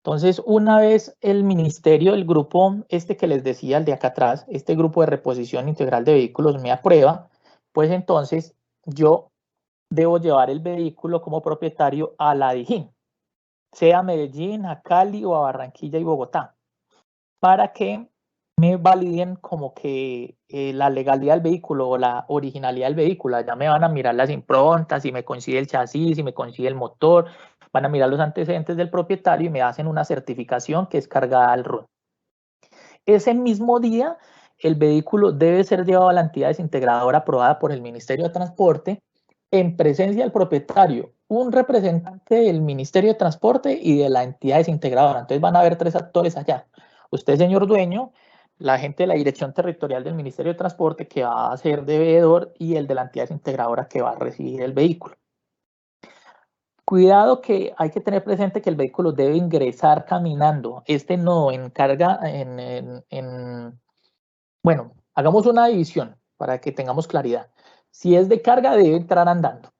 Entonces, una vez el ministerio, el grupo que les decía, el de acá atrás, este grupo de reposición integral de vehículos me aprueba, pues entonces yo debo llevar el vehículo como propietario a la DIJÍN, sea a Medellín, a Cali o a Barranquilla y Bogotá, para que me validen como que la legalidad del vehículo o la originalidad del vehículo. Ya me van a mirar las improntas, si me coincide el chasis, si me coincide el motor, van a mirar los antecedentes del propietario y me hacen una certificación que es cargada al RUN. Ese mismo día, el vehículo debe ser llevado a la entidad desintegradora aprobada por el Ministerio de Transporte en presencia del propietario, un representante del Ministerio de Transporte y de la entidad desintegradora. Entonces van a haber 3 actores allá. Usted, señor dueño, la gente de la Dirección Territorial del Ministerio de Transporte que va a ser de veedor y el de la entidad desintegradora que va a recibir el vehículo. Cuidado que hay que tener presente que el vehículo debe ingresar caminando. No en carga, bueno, hagamos una división para que tengamos claridad. Si es de carga, debe entrar andando.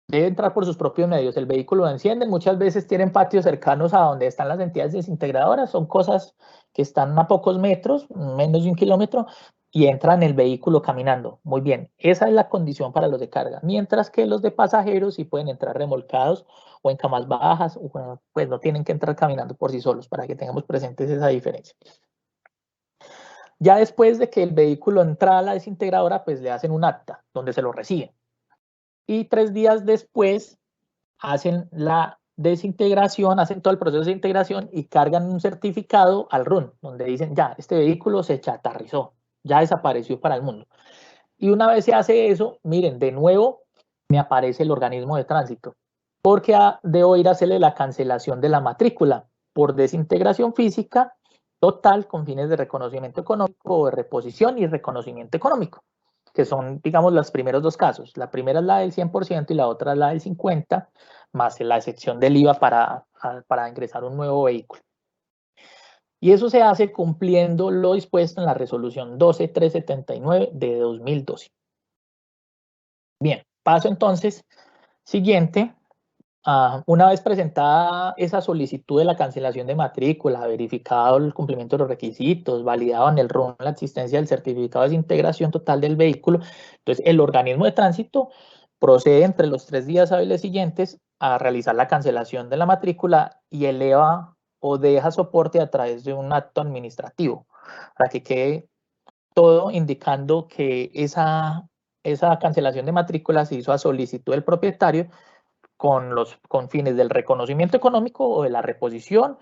Debe entrar por sus propios medios. El vehículo lo encienden. Muchas veces tienen patios cercanos a donde están las entidades desintegradoras. Son cosas que están a pocos metros, menos de 1 kilómetro, y entran el vehículo caminando. Muy bien, esa es la condición para los de carga. Mientras que los de pasajeros sí pueden entrar remolcados o en camas bajas, o bueno, pues no tienen que entrar caminando por sí solos, para que tengamos presentes esa diferencia. Ya después de que el vehículo entra a la desintegradora, pues le hacen un acta donde se lo reciben. Y 3 días después hacen la desintegración, hacen todo el proceso de integración y cargan un certificado al RUN, donde dicen, ya, este vehículo se chatarrizó, ya desapareció para el mundo. Y una vez se hace eso, miren, de nuevo me aparece el organismo de tránsito, porque debo ir a hacerle la cancelación de la matrícula por desintegración física total con fines de reconocimiento económico o de reposición y reconocimiento económico, que son, digamos, los primeros dos casos. La primera es la del 100% y la otra es la del 50%, más la excepción del IVA para ingresar un nuevo vehículo. Y eso se hace cumpliendo lo dispuesto en la resolución 12379 de 2012. Bien, paso entonces siguiente. Una vez presentada esa solicitud de la cancelación de matrícula, verificado el cumplimiento de los requisitos, validado en el RUN la existencia del certificado de desintegración total del vehículo, entonces el organismo de tránsito procede entre los 3 días hábiles siguientes a realizar la cancelación de la matrícula y eleva o deja soporte a través de un acto administrativo, para que quede todo indicando que esa cancelación de matrícula se hizo a solicitud del propietario con fines del reconocimiento económico o de la reposición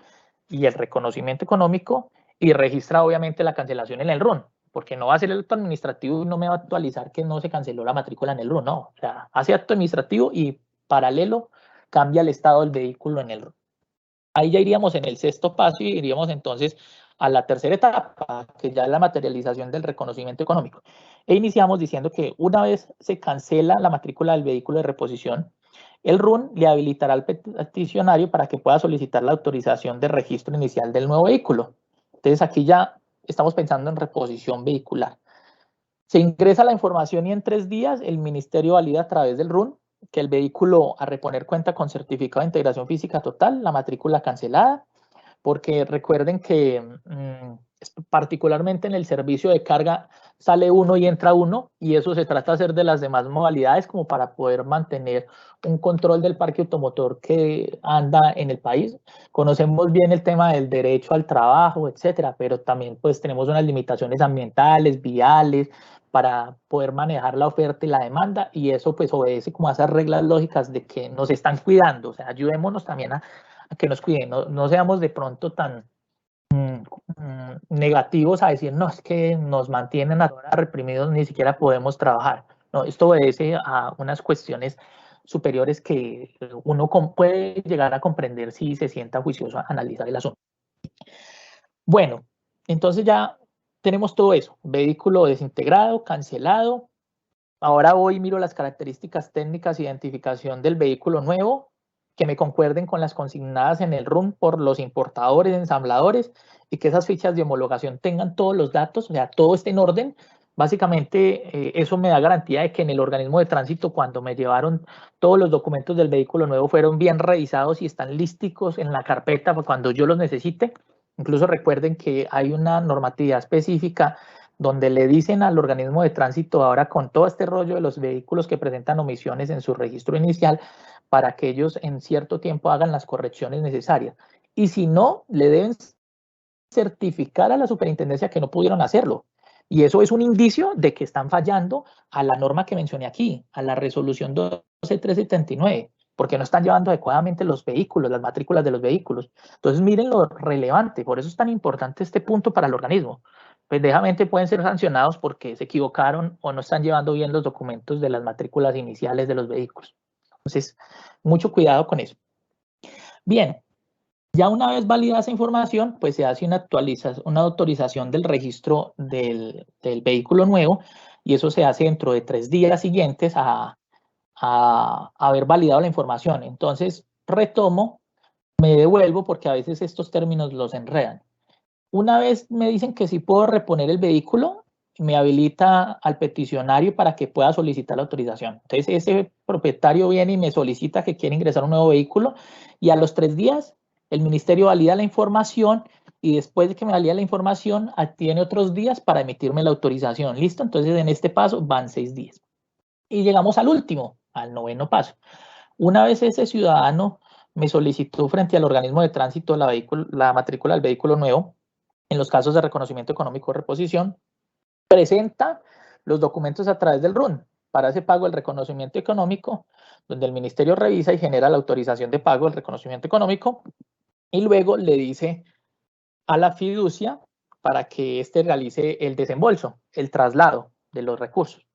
y el reconocimiento económico, y registra obviamente la cancelación en el RUN, porque no va a ser el acto administrativo y no me va a actualizar que no se canceló la matrícula en el RUN, no, o sea, hace acto administrativo y paralelo cambia el estado del vehículo en el RUN. Ahí ya iríamos en el sexto paso y iríamos entonces a la tercera etapa, que ya es la materialización del reconocimiento económico. E iniciamos diciendo que una vez se cancela la matrícula del vehículo de reposición, el RUN le habilitará al peticionario para que pueda solicitar la autorización de registro inicial del nuevo vehículo. Entonces aquí ya estamos pensando en reposición vehicular. Se ingresa la información y en 3 días el ministerio valida a través del RUN que el vehículo a reponer cuenta con certificado de integración física total, la matrícula cancelada, porque recuerden que particularmente en el servicio de carga sale uno y entra uno, y eso se trata de hacer de las demás modalidades como para poder mantener un control del parque automotor que anda en el país. Conocemos bien el tema del derecho al trabajo, etcétera, pero también pues tenemos unas limitaciones ambientales, viales, para poder manejar la oferta y la demanda, y eso pues obedece como a esas reglas lógicas de que nos están cuidando, o sea, ayudémonos también a que nos cuiden, no seamos de pronto tan negativos a decir, no, es que nos mantienen ahora reprimidos, ni siquiera podemos trabajar. No, esto obedece a unas cuestiones superiores que uno puede llegar a comprender si se sienta juicioso a analizar el asunto. Bueno, entonces ya tenemos todo eso, vehículo desintegrado, cancelado. Ahora voy y miro las características técnicas de identificación del vehículo nuevo, que me concuerden con las consignadas en el RUN por los importadores, ensambladores, y que esas fichas de homologación tengan todos los datos, o sea, todo esté en orden. Básicamente, eso me da garantía de que en el organismo de tránsito, cuando me llevaron todos los documentos del vehículo nuevo, fueron bien revisados y están lísticos en la carpeta para cuando yo los necesite. Incluso recuerden que hay una normatividad específica donde le dicen al organismo de tránsito ahora con todo este rollo de los vehículos que presentan omisiones en su registro inicial, para que ellos en cierto tiempo hagan las correcciones necesarias. Y si no, le deben certificar a la superintendencia que no pudieron hacerlo. Y eso es un indicio de que están fallando a la norma que mencioné aquí, a la resolución 12379, porque no están llevando adecuadamente los vehículos, las matrículas de los vehículos. Entonces miren lo relevante, por eso es tan importante este punto para el organismo. Pendejamente pueden ser sancionados porque se equivocaron o no están llevando bien los documentos de las matrículas iniciales de los vehículos. Entonces, mucho cuidado con eso. Bien, ya una vez válida esa información, pues se hace una autorización del registro del vehículo nuevo, y eso se hace dentro de 3 días siguientes a haber validado la información. Entonces, retomo, me devuelvo porque a veces estos términos los enredan. Una vez me dicen que sí puedo reponer el vehículo, me habilita al peticionario para que pueda solicitar la autorización. Entonces, ese propietario viene y me solicita que quiere ingresar un nuevo vehículo, y a los 3 días el ministerio valida la información, y después de que me valida la información, tiene otros días para emitirme la autorización. ¿Listo? Entonces, en este paso van 6 días. Y llegamos al último, al 9º paso. Una vez ese ciudadano me solicitó frente al organismo de tránsito la matrícula del vehículo nuevo, en los casos de reconocimiento económico o reposición, presenta los documentos a través del RUN. para ese pago el reconocimiento económico, donde el ministerio revisa y genera la autorización de pago del reconocimiento económico, y luego le dice a la fiducia para que éste realice el desembolso, el traslado de los recursos.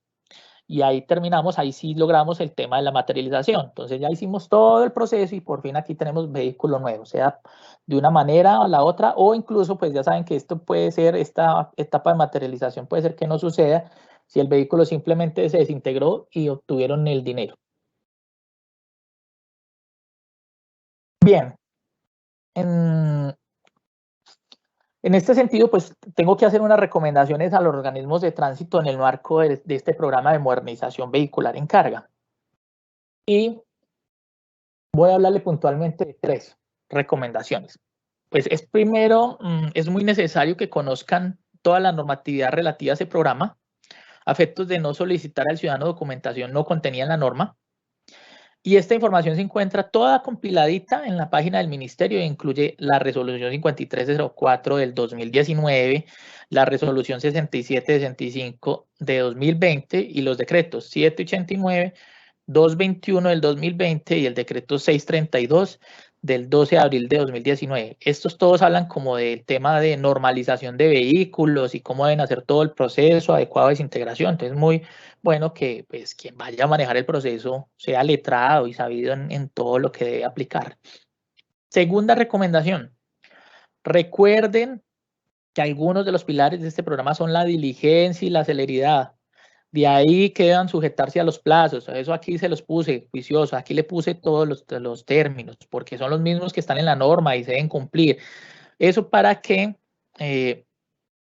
Y ahí terminamos, ahí sí logramos el tema de la materialización. Entonces ya hicimos todo el proceso y por fin aquí tenemos vehículo nuevo, sea de una manera o la otra, o incluso pues ya saben que esto puede ser, esta etapa de materialización puede ser que no suceda si el vehículo simplemente se desintegró y obtuvieron el dinero. Bien. En este sentido, pues tengo que hacer unas recomendaciones a los organismos de tránsito en el marco de este programa de modernización vehicular en carga. Y voy a hablarle puntualmente de 3 recomendaciones. Pues es primero, es muy necesario que conozcan toda la normatividad relativa a ese programa, a efectos de no solicitar al ciudadano documentación no contenida en la norma. Y esta información se encuentra toda compiladita en la página del ministerio e incluye la resolución 5304 del 2019, la resolución 6765 de 2020 y los decretos 789, 221 del 2020 y el decreto 632 del 12 de abril de 2019. Estos todos hablan como del tema de normalización de vehículos y cómo deben hacer todo el proceso adecuado de desintegración. Entonces, muy bueno que pues, quien vaya a manejar el proceso sea letrado y sabido en todo lo que debe aplicar. Segunda recomendación, recuerden que algunos de los pilares de este programa son la diligencia y la celeridad. De ahí que deban sujetarse a los plazos. Eso aquí se los puse, juicioso. Aquí le puse todos los términos, porque son los mismos que están en la norma y se deben cumplir. Eso para que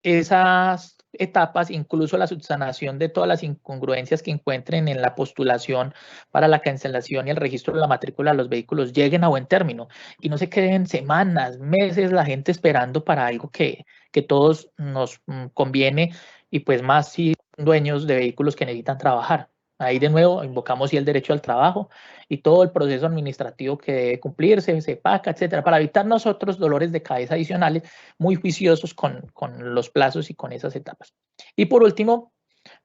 esas etapas, incluso la subsanación de todas las incongruencias que encuentren en la postulación para la cancelación y el registro de la matrícula de los vehículos, lleguen a buen término y no se queden semanas, meses la gente esperando para algo que todos nos conviene, y pues más si dueños de vehículos que necesitan trabajar. Ahí de nuevo invocamos el derecho al trabajo y todo el proceso administrativo que debe cumplirse, CEPACA, etcétera, para evitar nosotros dolores de cabeza adicionales, muy juiciosos con los plazos y con esas etapas. Y por último,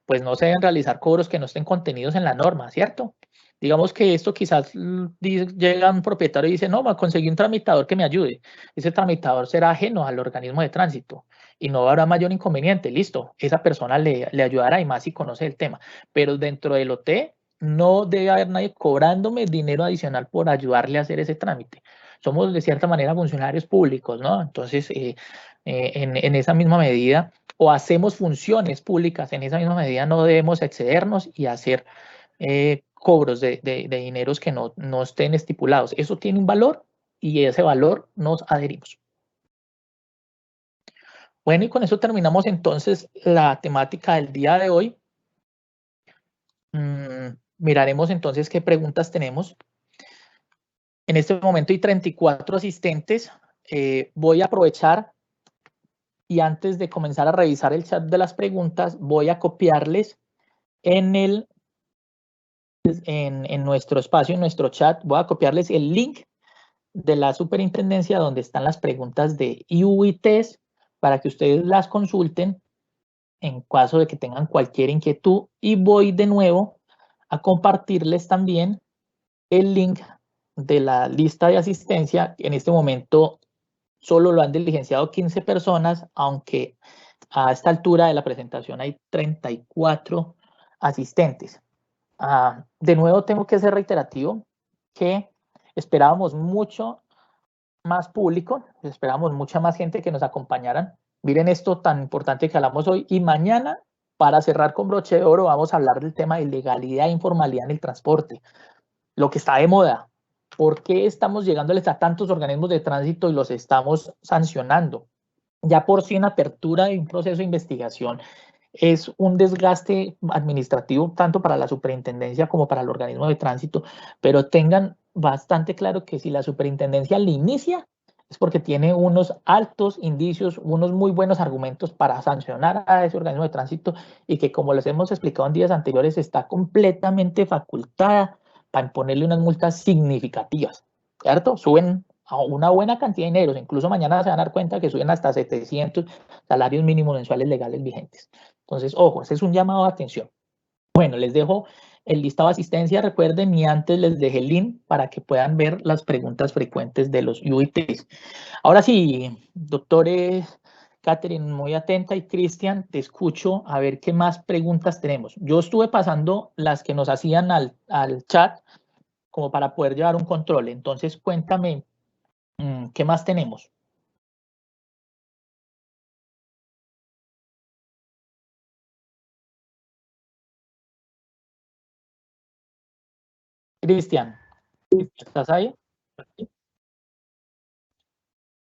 pues no se deben realizar cobros que no estén contenidos en la norma, ¿cierto? Digamos que esto quizás llega un propietario y dice, no, me conseguí un tramitador que me ayude. Ese tramitador será ajeno al organismo de tránsito y no habrá mayor inconveniente. Listo, esa persona le ayudará y más si conoce el tema. Pero dentro del OT no debe haber nadie cobrándome dinero adicional por ayudarle a hacer ese trámite. Somos de cierta manera funcionarios públicos, ¿no? Entonces, en esa misma medida, o hacemos funciones públicas, en esa misma medida no debemos excedernos y hacer cobros de dineros que no estén estipulados. Eso tiene un valor y ese valor nos adherimos. Bueno, y con eso terminamos entonces la temática del día de hoy. Miraremos entonces qué preguntas tenemos. En este momento hay 34 asistentes. Voy a aprovechar y antes de comenzar a revisar el chat de las preguntas, voy a copiarles en nuestro espacio, en nuestro chat, voy a copiarles el link de la superintendencia donde están las preguntas de IUITs para que ustedes las consulten en caso de que tengan cualquier inquietud, y voy de nuevo a compartirles también el link de la lista de asistencia. En este momento solo lo han diligenciado 15 personas, aunque a esta altura de la presentación hay 34 asistentes. De nuevo tengo que ser reiterativo que esperábamos mucho más público, esperábamos mucha más gente que nos acompañaran. Miren esto tan importante que hablamos hoy, y mañana, para cerrar con broche de oro, vamos a hablar del tema de legalidad e informalidad en el transporte, lo que está de moda. ¿Por qué estamos llegándoles a tantos organismos de tránsito y los estamos sancionando? Ya por sí en apertura de un proceso de investigación es un desgaste administrativo tanto para la superintendencia como para el organismo de tránsito, pero tengan bastante claro que si la superintendencia le inicia es porque tiene unos altos indicios, unos muy buenos argumentos para sancionar a ese organismo de tránsito, y que, como les hemos explicado en días anteriores, está completamente facultada para imponerle unas multas significativas, ¿cierto? Suben a una buena cantidad de dinero, incluso mañana se van a dar cuenta que suben hasta 700 salarios mínimos mensuales legales vigentes. Entonces, ojo, ese es un llamado de atención. Bueno, les dejo el listado de asistencia, recuerden, y antes les dejé el link para que puedan ver las preguntas frecuentes de los UITs. Ahora sí, doctores, Catherine, muy atenta, y Cristian, te escucho a ver qué más preguntas tenemos. Yo estuve pasando las que nos hacían al chat como para poder llevar un control. Entonces, cuéntame, ¿qué más tenemos? Cristian, ¿estás ahí?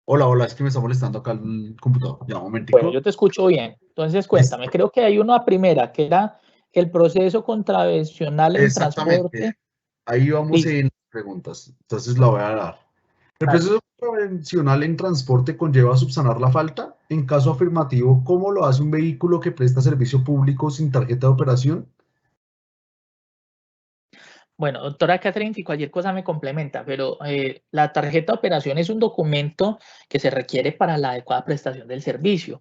Hola, es que me está molestando acá el computador. Ya, un momentico. Bueno, yo te escucho bien. Entonces, cuéntame, creo que hay una primera, que era el proceso contravencional en transporte. Ahí vamos Sí. en preguntas. Entonces la voy a dar. ¿El proceso contravencional en transporte conlleva subsanar la falta? En caso afirmativo, ¿cómo lo hace un vehículo que presta servicio público sin tarjeta de operación? Bueno, doctora Catherine, si cualquier cosa me complementa, pero la tarjeta de operación es un documento que se requiere para la adecuada prestación del servicio.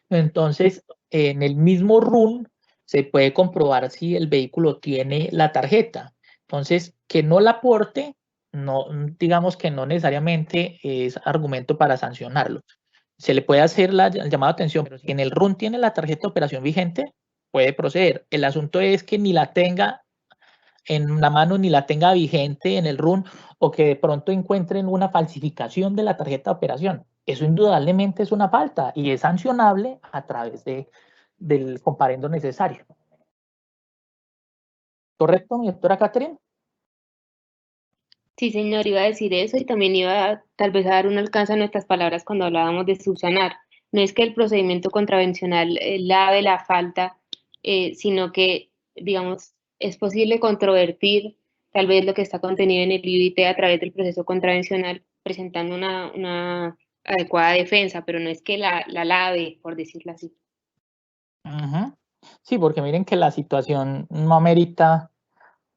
Entonces, en el mismo RUN se puede comprobar si el vehículo tiene la tarjeta. Entonces, que no la aporte, no, digamos que no necesariamente es argumento para sancionarlo. Se le puede hacer el llamado de atención, pero si en el RUN tiene la tarjeta de operación vigente, puede proceder. El asunto es que ni la tenga en la mano ni la tenga vigente en el RUN, o que de pronto encuentren una falsificación de la tarjeta de operación. Eso indudablemente es una falta y es sancionable a través del comparendo necesario. ¿Correcto, mi doctora Catherine? Sí, señor, iba a decir eso y también iba tal vez a dar un alcance a nuestras palabras cuando hablábamos de subsanar. No es que el procedimiento contravencional lave la falta, sino que, digamos, es posible controvertir tal vez lo que está contenido en el UIT a través del proceso contravencional, presentando una adecuada defensa, pero no es que la lave, por decirlo así. Sí, porque miren que la situación no amerita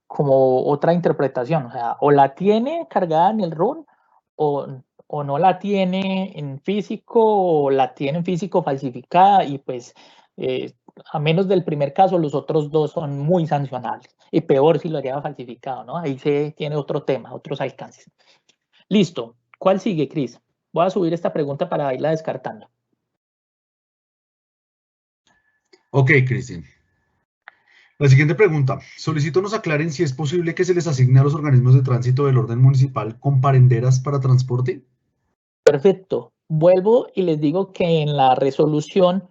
como otra interpretación, o sea, o la tiene cargada en el RUN o no la tiene en físico, o la tiene en físico falsificada, y pues a menos del primer caso, los otros dos son muy sancionables, y peor si lo haría falsificado, ¿no? Ahí se tiene otro tema, otros alcances. Listo. ¿Cuál sigue, Cris? Voy a subir esta pregunta para irla descartando. Ok, Cristian. La siguiente pregunta. Solicito nos aclaren si es posible que se les asigne a los organismos de tránsito del orden municipal comparenderas para transporte. Perfecto. Vuelvo y les digo que en la resolución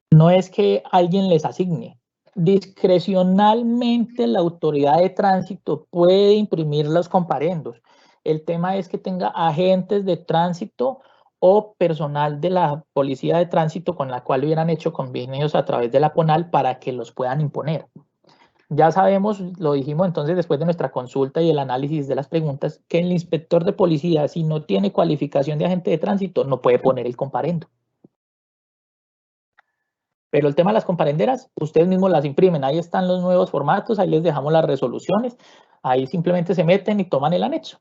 no es que alguien les asigne. Discrecionalmente la autoridad de tránsito puede imprimir los comparendos. El tema es que tenga agentes de tránsito o personal de la policía de tránsito con la cual hubieran hecho convenios a través de la PONAL para que los puedan imponer. Ya sabemos, lo dijimos entonces después de nuestra consulta y el análisis de las preguntas, que el inspector de policía, si no tiene cualificación de agente de tránsito, no puede poner el comparendo. Pero el tema de las comparenderas, ustedes mismos las imprimen, ahí están los nuevos formatos, ahí les dejamos las resoluciones, ahí simplemente se meten y toman el anexo.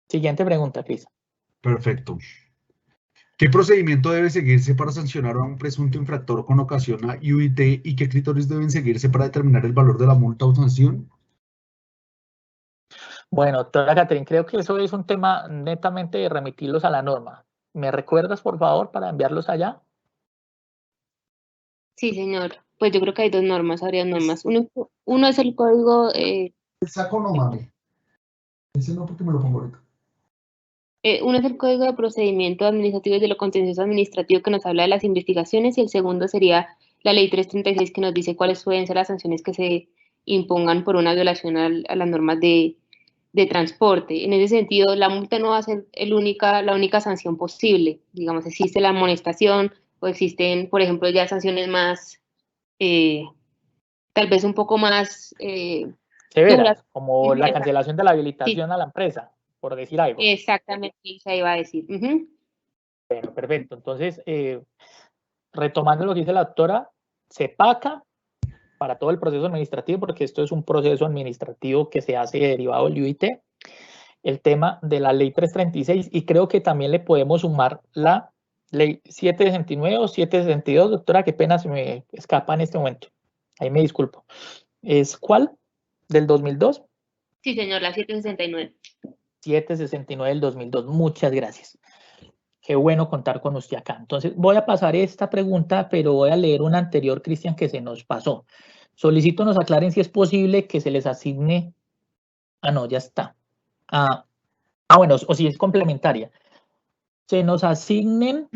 Siguiente pregunta, Cris. Perfecto. ¿Qué procedimiento debe seguirse para sancionar a un presunto infractor con ocasión a UIT y qué criterios deben seguirse para determinar el valor de la multa o sanción? Bueno, doctora Catherine, creo que eso es un tema netamente de remitirlos a la norma. ¿Me recuerdas, por favor, para enviarlos allá? Sí, señor. Pues yo creo que hay dos normas, habría normas. Uno es el código... El saco no, mami. Ese no, porque me lo pongo ahorita. Uno es el Código de Procedimiento Administrativo y de lo Contencioso Administrativo, que nos habla de las investigaciones, y el segundo sería la Ley 336, que nos dice cuáles pueden ser las sanciones que se impongan por una violación a las normas de transporte. En ese sentido, la multa no va a ser la única sanción posible. Digamos, existe la amonestación o existen, por ejemplo, ya sanciones más, tal vez un poco más Severas, duras. como la cancelación de la Sí, habilitación a la empresa, por decir algo. exactamente, se iba a decir. Bueno, perfecto. Entonces, retomando lo que dice la doctora, se paca para todo el proceso administrativo, porque esto es un proceso administrativo que se hace derivado del UIT, el tema de la ley 336, y creo que también le podemos sumar la Ley 769 o 762, doctora, qué pena se me escapa en este momento. Ahí me disculpo. ¿Es cuál? ¿Del 2002? Sí, señor, la 769. 769 del 2002. Muchas gracias. Qué bueno contar con usted acá. Entonces, voy a pasar esta pregunta, pero voy a leer una anterior, Cristian, que se nos pasó. Solicito nos aclaren si es posible que se les asigne. Ah, no, ya está. Bueno, o si es complementaria. Se nos asignen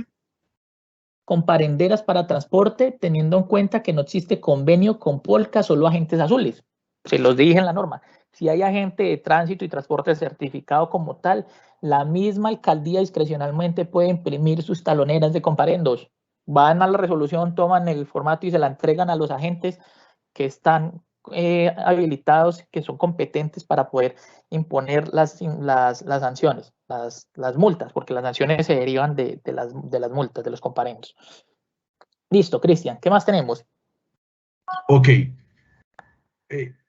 comparenderas para transporte, teniendo en cuenta que no existe convenio con Polka, solo agentes azules. Se los dije en la norma. Si hay agente de tránsito y transporte certificado como tal, la misma alcaldía discrecionalmente puede imprimir sus taloneras de comparendos. Van a la resolución, toman el formato y se la entregan a los agentes que están habilitados, que son competentes para poder imponer las sanciones, las multas, porque las sanciones se derivan de las multas, de los comparendos. Listo, Cristian, ¿qué más tenemos? Ok.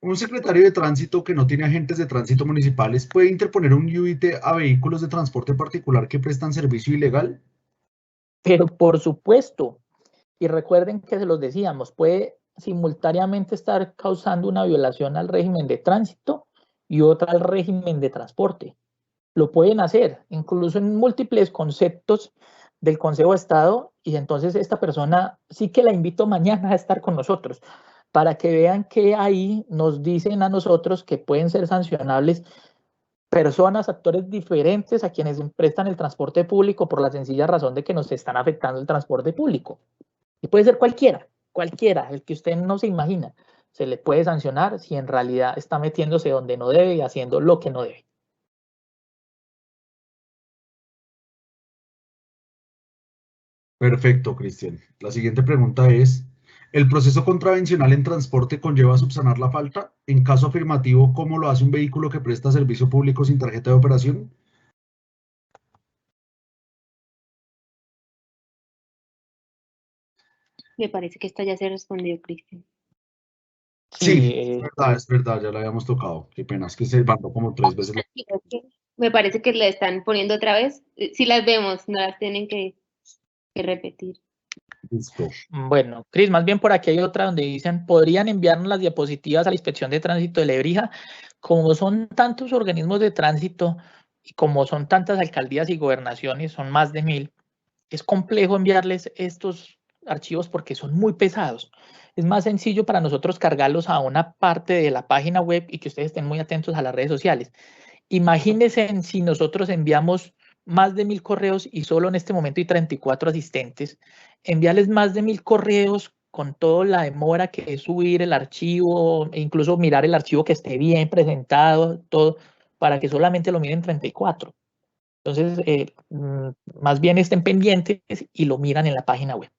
Un secretario de tránsito que no tiene agentes de tránsito municipales puede interponer un UIT a vehículos de transporte particular que prestan servicio ilegal. Pero por supuesto, y recuerden que se los decíamos, puede simultáneamente estar causando una violación al régimen de tránsito y otra al régimen de transporte. Lo pueden hacer, incluso en múltiples conceptos del Consejo de Estado, y entonces esta persona sí que la invito mañana a estar con nosotros, para que vean que ahí nos dicen a nosotros que pueden ser sancionables personas, actores diferentes a quienes prestan el transporte público por la sencilla razón de que nos están afectando el transporte público. Y puede ser cualquiera, el que usted no se imagina. Se le puede sancionar si en realidad está metiéndose donde no debe y haciendo lo que no debe. Perfecto, Cristian. La siguiente pregunta es, ¿el proceso contravencional en transporte conlleva subsanar la falta? En caso afirmativo, ¿cómo lo hace un vehículo que presta servicio público sin tarjeta de operación? Me parece que esta ya se respondió, Cristian. Sí, Sí, es verdad, ya la habíamos tocado. Qué pena, es que se mandó como 3 veces. Me parece que la están poniendo otra vez. Si las vemos, no las tienen que repetir. Listo. Bueno, Cris, más bien por aquí hay otra donde dicen, podrían enviarnos las diapositivas a la Inspección de Tránsito de Lebrija. Como son tantos organismos de tránsito y como son tantas alcaldías y gobernaciones, son más de 1000, es complejo enviarles estos archivos porque son muy pesados. Es más sencillo para nosotros cargarlos a una parte de la página web y que ustedes estén muy atentos a las redes sociales. Imagínense si nosotros enviamos más de 1000 correos y solo en este momento hay 34 asistentes, enviarles más de 1000 correos con toda la demora que es subir el archivo, e incluso mirar el archivo que esté bien presentado, todo, para que solamente lo miren 34. Entonces, más bien estén pendientes y lo miran en la página web.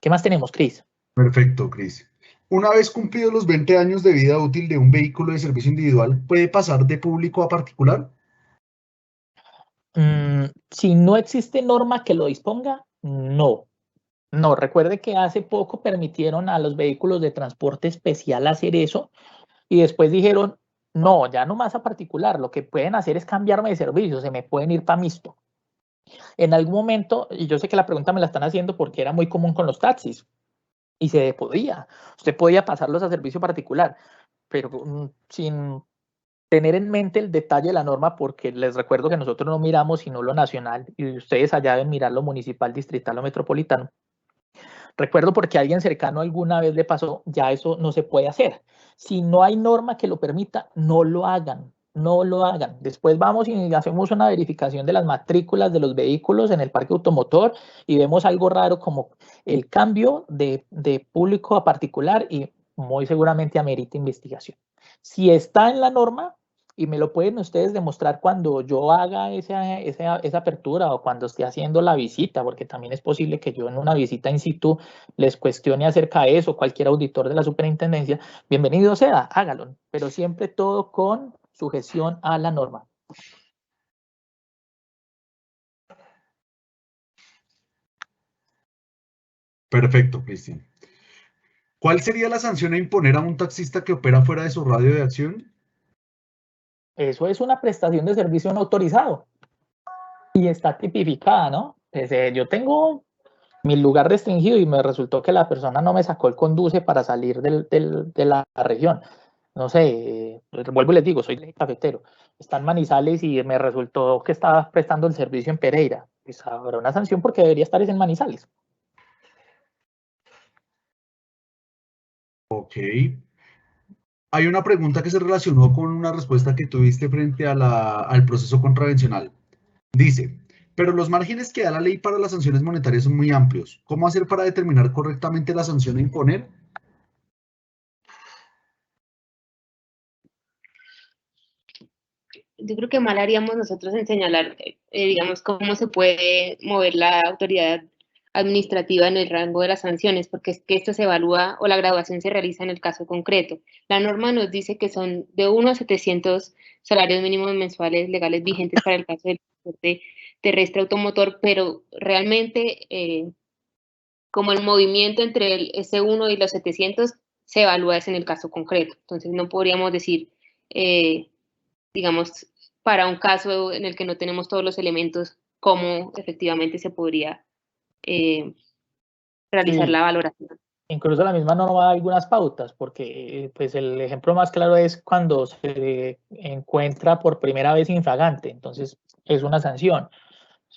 ¿Qué más tenemos, Cris? Perfecto, Cris. Una vez cumplidos los 20 años de vida útil de un vehículo de servicio individual, ¿puede pasar de público a particular? Si no existe norma que lo disponga, no. No, recuerde que hace poco permitieron a los vehículos de transporte especial hacer eso y después dijeron, no, ya no más a particular, lo que pueden hacer es cambiarme de servicio, se me pueden ir para mixto. En algún momento, y yo sé que la pregunta me la están haciendo porque era muy común con los taxis y se podía, usted podía pasarlos a servicio particular, pero sin tener en mente el detalle de la norma, porque les recuerdo que nosotros no miramos sino lo nacional y ustedes allá deben mirar lo municipal, distrital o metropolitano. Recuerdo porque a alguien cercano alguna vez le pasó, ya eso no se puede hacer. Si no hay norma que lo permita, no lo hagan, no lo hagan. Después vamos y hacemos una verificación de las matrículas de los vehículos en el parque automotor y vemos algo raro como el cambio de público a particular y muy seguramente amerita investigación. Si está en la norma, y me lo pueden ustedes demostrar cuando yo haga esa apertura o cuando esté haciendo la visita, porque también es posible que yo en una visita in situ les cuestione acerca de eso, cualquier auditor de la superintendencia, bienvenido sea, hágalo, pero siempre todo con sujeción a la norma. Perfecto, Cristian. ¿Cuál sería la sanción a imponer a un taxista que opera fuera de su radio de acción? Eso es una prestación de servicio no autorizado. y está tipificada, ¿no? Pues, yo tengo mi lugar restringido y me resultó que la persona no me sacó el conduce para salir de la región. No sé, vuelvo y les digo, soy cafetero, está en Manizales y me resultó que estaba prestando el servicio en Pereira. Pues habrá una sanción porque debería estar en Manizales. Ok. Hay una pregunta que se relacionó con una respuesta que tuviste frente al proceso contravencional. Dice, pero los márgenes que da la ley para las sanciones monetarias son muy amplios. ¿Cómo hacer para determinar correctamente la sanción a imponer? Yo creo que mal haríamos nosotros en señalar, digamos, cómo se puede mover la autoridad administrativa en el rango de las sanciones, porque es que esto se evalúa o la graduación se realiza en el caso concreto. La norma nos dice que son de 1 a 700 salarios mínimos mensuales legales vigentes para el caso del transporte terrestre automotor, pero realmente como el movimiento entre el S1 y los 700 se evalúa es en el caso concreto. Entonces no podríamos decir, digamos, para un caso en el que no tenemos todos los elementos, cómo efectivamente se podría realizar Sí, la valoración. incluso la misma norma da algunas pautas, porque pues el ejemplo más claro es cuando se encuentra por primera vez infragante, entonces es una sanción.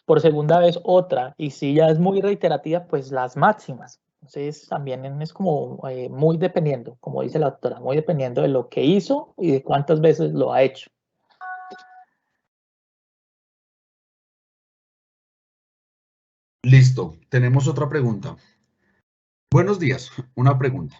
Por segunda vez otra, y si ya es muy reiterativa, pues las máximas. Entonces también es como muy dependiendo, como dice la doctora, muy dependiendo de lo que hizo y de cuántas veces lo ha hecho. Listo, tenemos otra pregunta. Buenos días, una pregunta.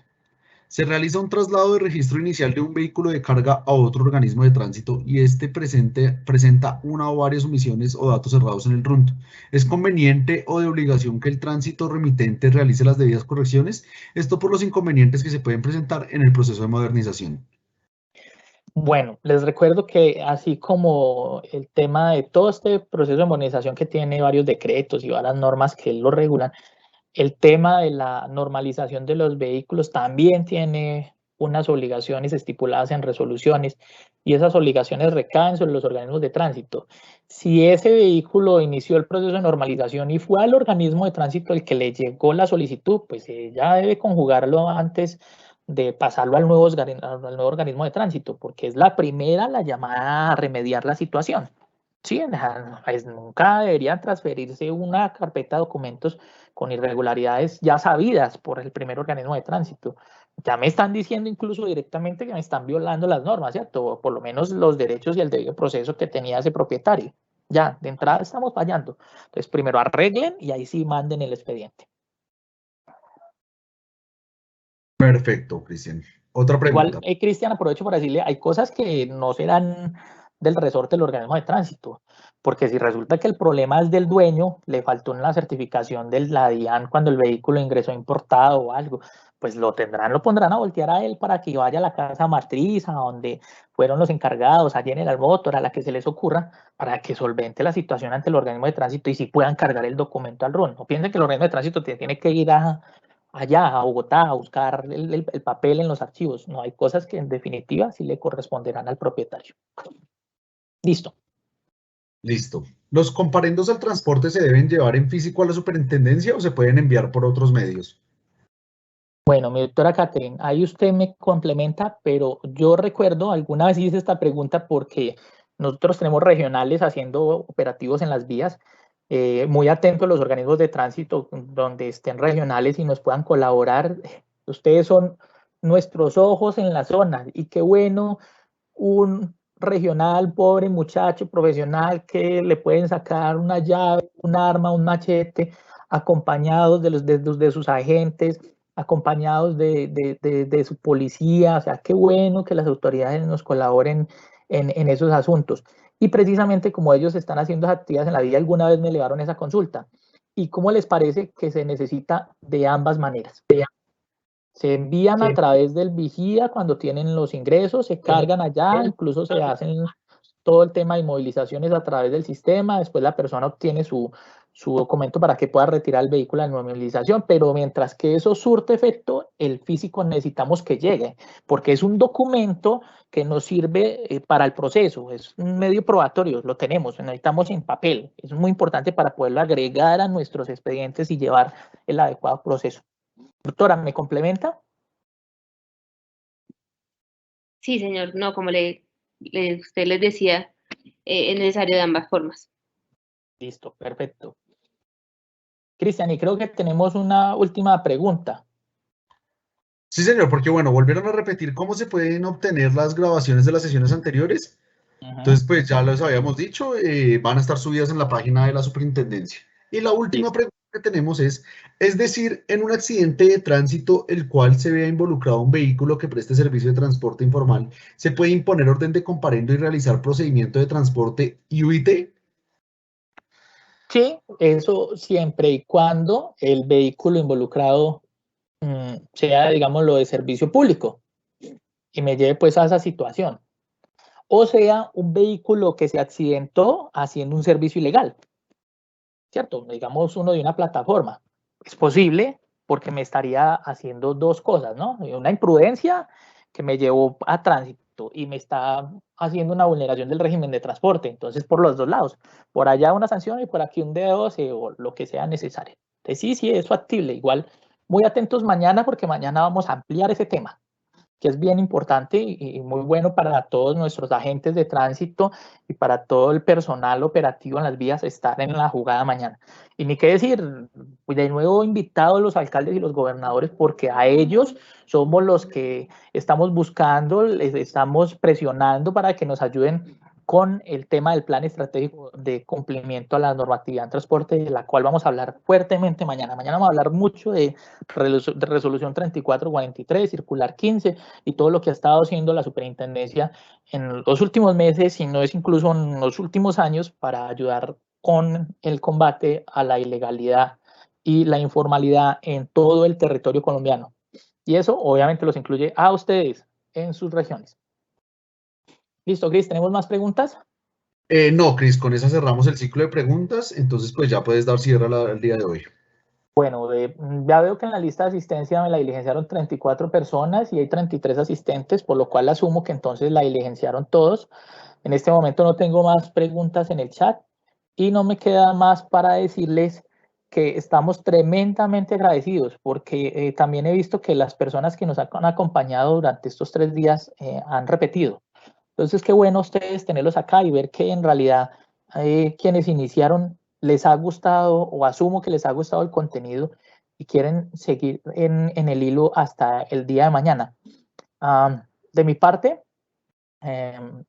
Se realiza un traslado de registro inicial de un vehículo de carga a otro organismo de tránsito y este presenta una o varias omisiones o datos errados en el RUNT. ¿Es conveniente o de obligación que el tránsito remitente realice las debidas correcciones? Esto por los inconvenientes que se pueden presentar en el proceso de modernización. Bueno, les recuerdo que así como el tema de todo este proceso de modernización que tiene varios decretos y varias normas que lo regulan, el tema de la normalización de los vehículos también tiene unas obligaciones estipuladas en resoluciones y esas obligaciones recaen sobre los organismos de tránsito. Si ese vehículo inició el proceso de normalización y fue al organismo de tránsito el que le llegó la solicitud, pues ya debe conjugarlo antes de pasarlo al nuevo organismo de tránsito, porque es la primera la llamada a remediar la situación. Sí, pues nunca debería transferirse una carpeta de documentos con irregularidades ya sabidas por el primer organismo de tránsito. Ya me están diciendo incluso directamente que me están violando las normas, ¿cierto? O por lo menos los derechos y el debido proceso que tenía ese propietario. Ya, de entrada estamos fallando. Entonces, primero arreglen y ahí sí manden el expediente. Perfecto, Cristian. Otra Igual, pregunta. Cristian, aprovecho para decirle, hay cosas que no serán del resorte del organismo de tránsito, porque si resulta que el problema es del dueño, le faltó una certificación de la DIAN cuando el vehículo ingresó importado o algo, pues lo pondrán a voltear a él para que vaya a la casa matriz, a donde fueron los encargados, allí en el motor, a la que se les ocurra, para que solvente la situación ante el organismo de tránsito y si puedan cargar el documento al RUN. No piensen que el organismo de tránsito tiene que ir allá a Bogotá a buscar el papel en los archivos. No, hay cosas que en definitiva sí le corresponderán al propietario. Listo. Listo. ¿Los comparendos al transporte se deben llevar en físico a la superintendencia o se pueden enviar por otros medios? Bueno, mi doctora Catherine, ahí usted me complementa, pero yo recuerdo, alguna vez hice esta pregunta porque nosotros tenemos regionales haciendo operativos en las vías, muy atentos a los organismos de tránsito donde estén regionales y nos puedan colaborar. Ustedes son nuestros ojos en la zona y qué bueno un regional, pobre muchacho profesional que le pueden sacar una llave, un arma, un machete, acompañados de sus agentes, acompañados de su policía. O sea, qué bueno que las autoridades nos colaboren en esos asuntos. Y precisamente como ellos están haciendo actividades en la vía, alguna vez me elevaron esa consulta. ¿Y cómo les parece que se necesita de ambas maneras? Se envían a través del vigía cuando tienen los ingresos, se cargan allá, incluso se hacen todo el tema de inmovilizaciones a través del sistema, después la persona obtiene su documento para que pueda retirar el vehículo de la inmovilización, pero mientras que eso surte efecto, el físico necesitamos que llegue, porque es un documento que nos sirve para el proceso, es un medio probatorio, lo tenemos, necesitamos en papel, es muy importante para poderlo agregar a nuestros expedientes y llevar el adecuado proceso. Doctora, ¿me complementa? Sí, señor, no, como usted les decía, es necesario de ambas formas. Listo, perfecto. Cristian, y creo que tenemos una última pregunta. Sí, señor, porque bueno, volvieron a repetir cómo se pueden obtener las grabaciones de las sesiones anteriores. Entonces, pues ya les habíamos dicho, van a estar subidas en la página de la superintendencia. Y la última pregunta que tenemos es decir, en un accidente de tránsito el cual se vea involucrado un vehículo que preste servicio de transporte informal, ¿se puede imponer orden de comparendo y realizar procedimiento de transporte UIT? Sí, eso siempre y cuando el vehículo involucrado sea, digámoslo, de servicio público y me lleve pues a esa situación. O sea, un vehículo que se accidentó haciendo un servicio ilegal, ¿cierto? Digamos uno de una plataforma. Es posible porque me estaría haciendo dos cosas, ¿no? Una imprudencia que me llevó a tránsito y me está haciendo una vulneración del régimen de transporte. Entonces, por los dos lados. Por allá una sanción y por aquí un D12 o lo que sea necesario. Entonces, sí, es factible. Igual, muy atentos mañana porque mañana vamos a ampliar ese tema, que es bien importante y muy bueno para todos nuestros agentes de tránsito y para todo el personal operativo en las vías estar en la jugada mañana. Y ni qué decir, de nuevo invitados los alcaldes y los gobernadores, porque a ellos somos los que estamos buscando, les estamos presionando para que nos ayuden con el tema del plan estratégico de cumplimiento a la normatividad en transporte, de la cual vamos a hablar fuertemente mañana. Mañana vamos a hablar mucho de resolución 3443, circular 15 y todo lo que ha estado haciendo la superintendencia en los últimos meses, si no es incluso en los últimos años, para ayudar con el combate a la ilegalidad y la informalidad en todo el territorio colombiano. Y eso obviamente los incluye a ustedes en sus regiones. Listo, Cris, ¿tenemos más preguntas? No, Cris, con esa cerramos el ciclo de preguntas, entonces pues ya puedes dar cierre al día de hoy. Bueno, ya veo que en la lista de asistencia me la diligenciaron 34 personas y hay 33 asistentes, por lo cual asumo que entonces la diligenciaron todos. En este momento no tengo más preguntas en el chat y no me queda más para decirles que estamos tremendamente agradecidos porque también he visto que las personas que nos han acompañado durante estos 3 días han repetido. Entonces, qué bueno ustedes tenerlos acá y ver que en realidad quienes iniciaron les ha gustado o asumo que les ha gustado el contenido y quieren seguir en el hilo hasta el día de mañana. De mi parte,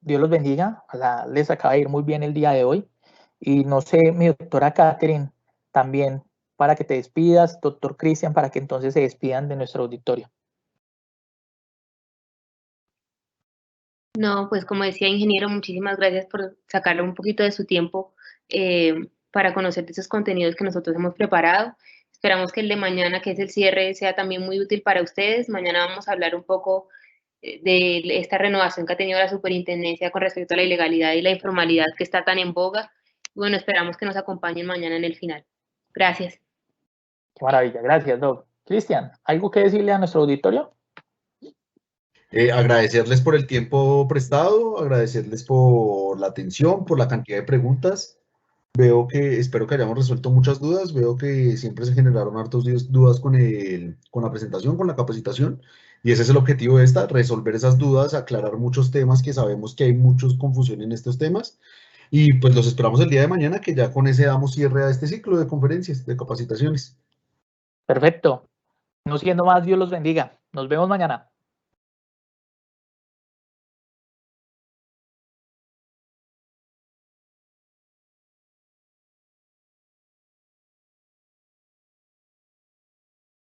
Dios los bendiga, les acaba de ir muy bien el día de hoy. Y no sé, mi doctora Catherine, también para que te despidas, doctor Cristian, para que entonces se despidan de nuestro auditorio. No, pues como decía, ingeniero, muchísimas gracias por sacarle un poquito de su tiempo para conocer de esos contenidos que nosotros hemos preparado. Esperamos que el de mañana, que es el cierre, sea también muy útil para ustedes. Mañana vamos a hablar un poco de esta renovación que ha tenido la superintendencia con respecto a la ilegalidad y la informalidad que está tan en boga. Bueno, esperamos que nos acompañen mañana en el final. Gracias. Qué maravilla, gracias, Doc. Cristian, ¿algo que decirle a nuestro auditorio? Agradecerles por el tiempo prestado, agradecerles por la atención, por la cantidad de preguntas. Espero que hayamos resuelto muchas dudas. Veo que siempre se generaron hartas dudas con la presentación, con la capacitación. Y ese es el objetivo de esta, resolver esas dudas, aclarar muchos temas que sabemos que hay mucha confusión en estos temas. Y pues los esperamos el día de mañana, que ya con ese damos cierre a este ciclo de conferencias, de capacitaciones. Perfecto. No siendo más, Dios los bendiga. Nos vemos mañana.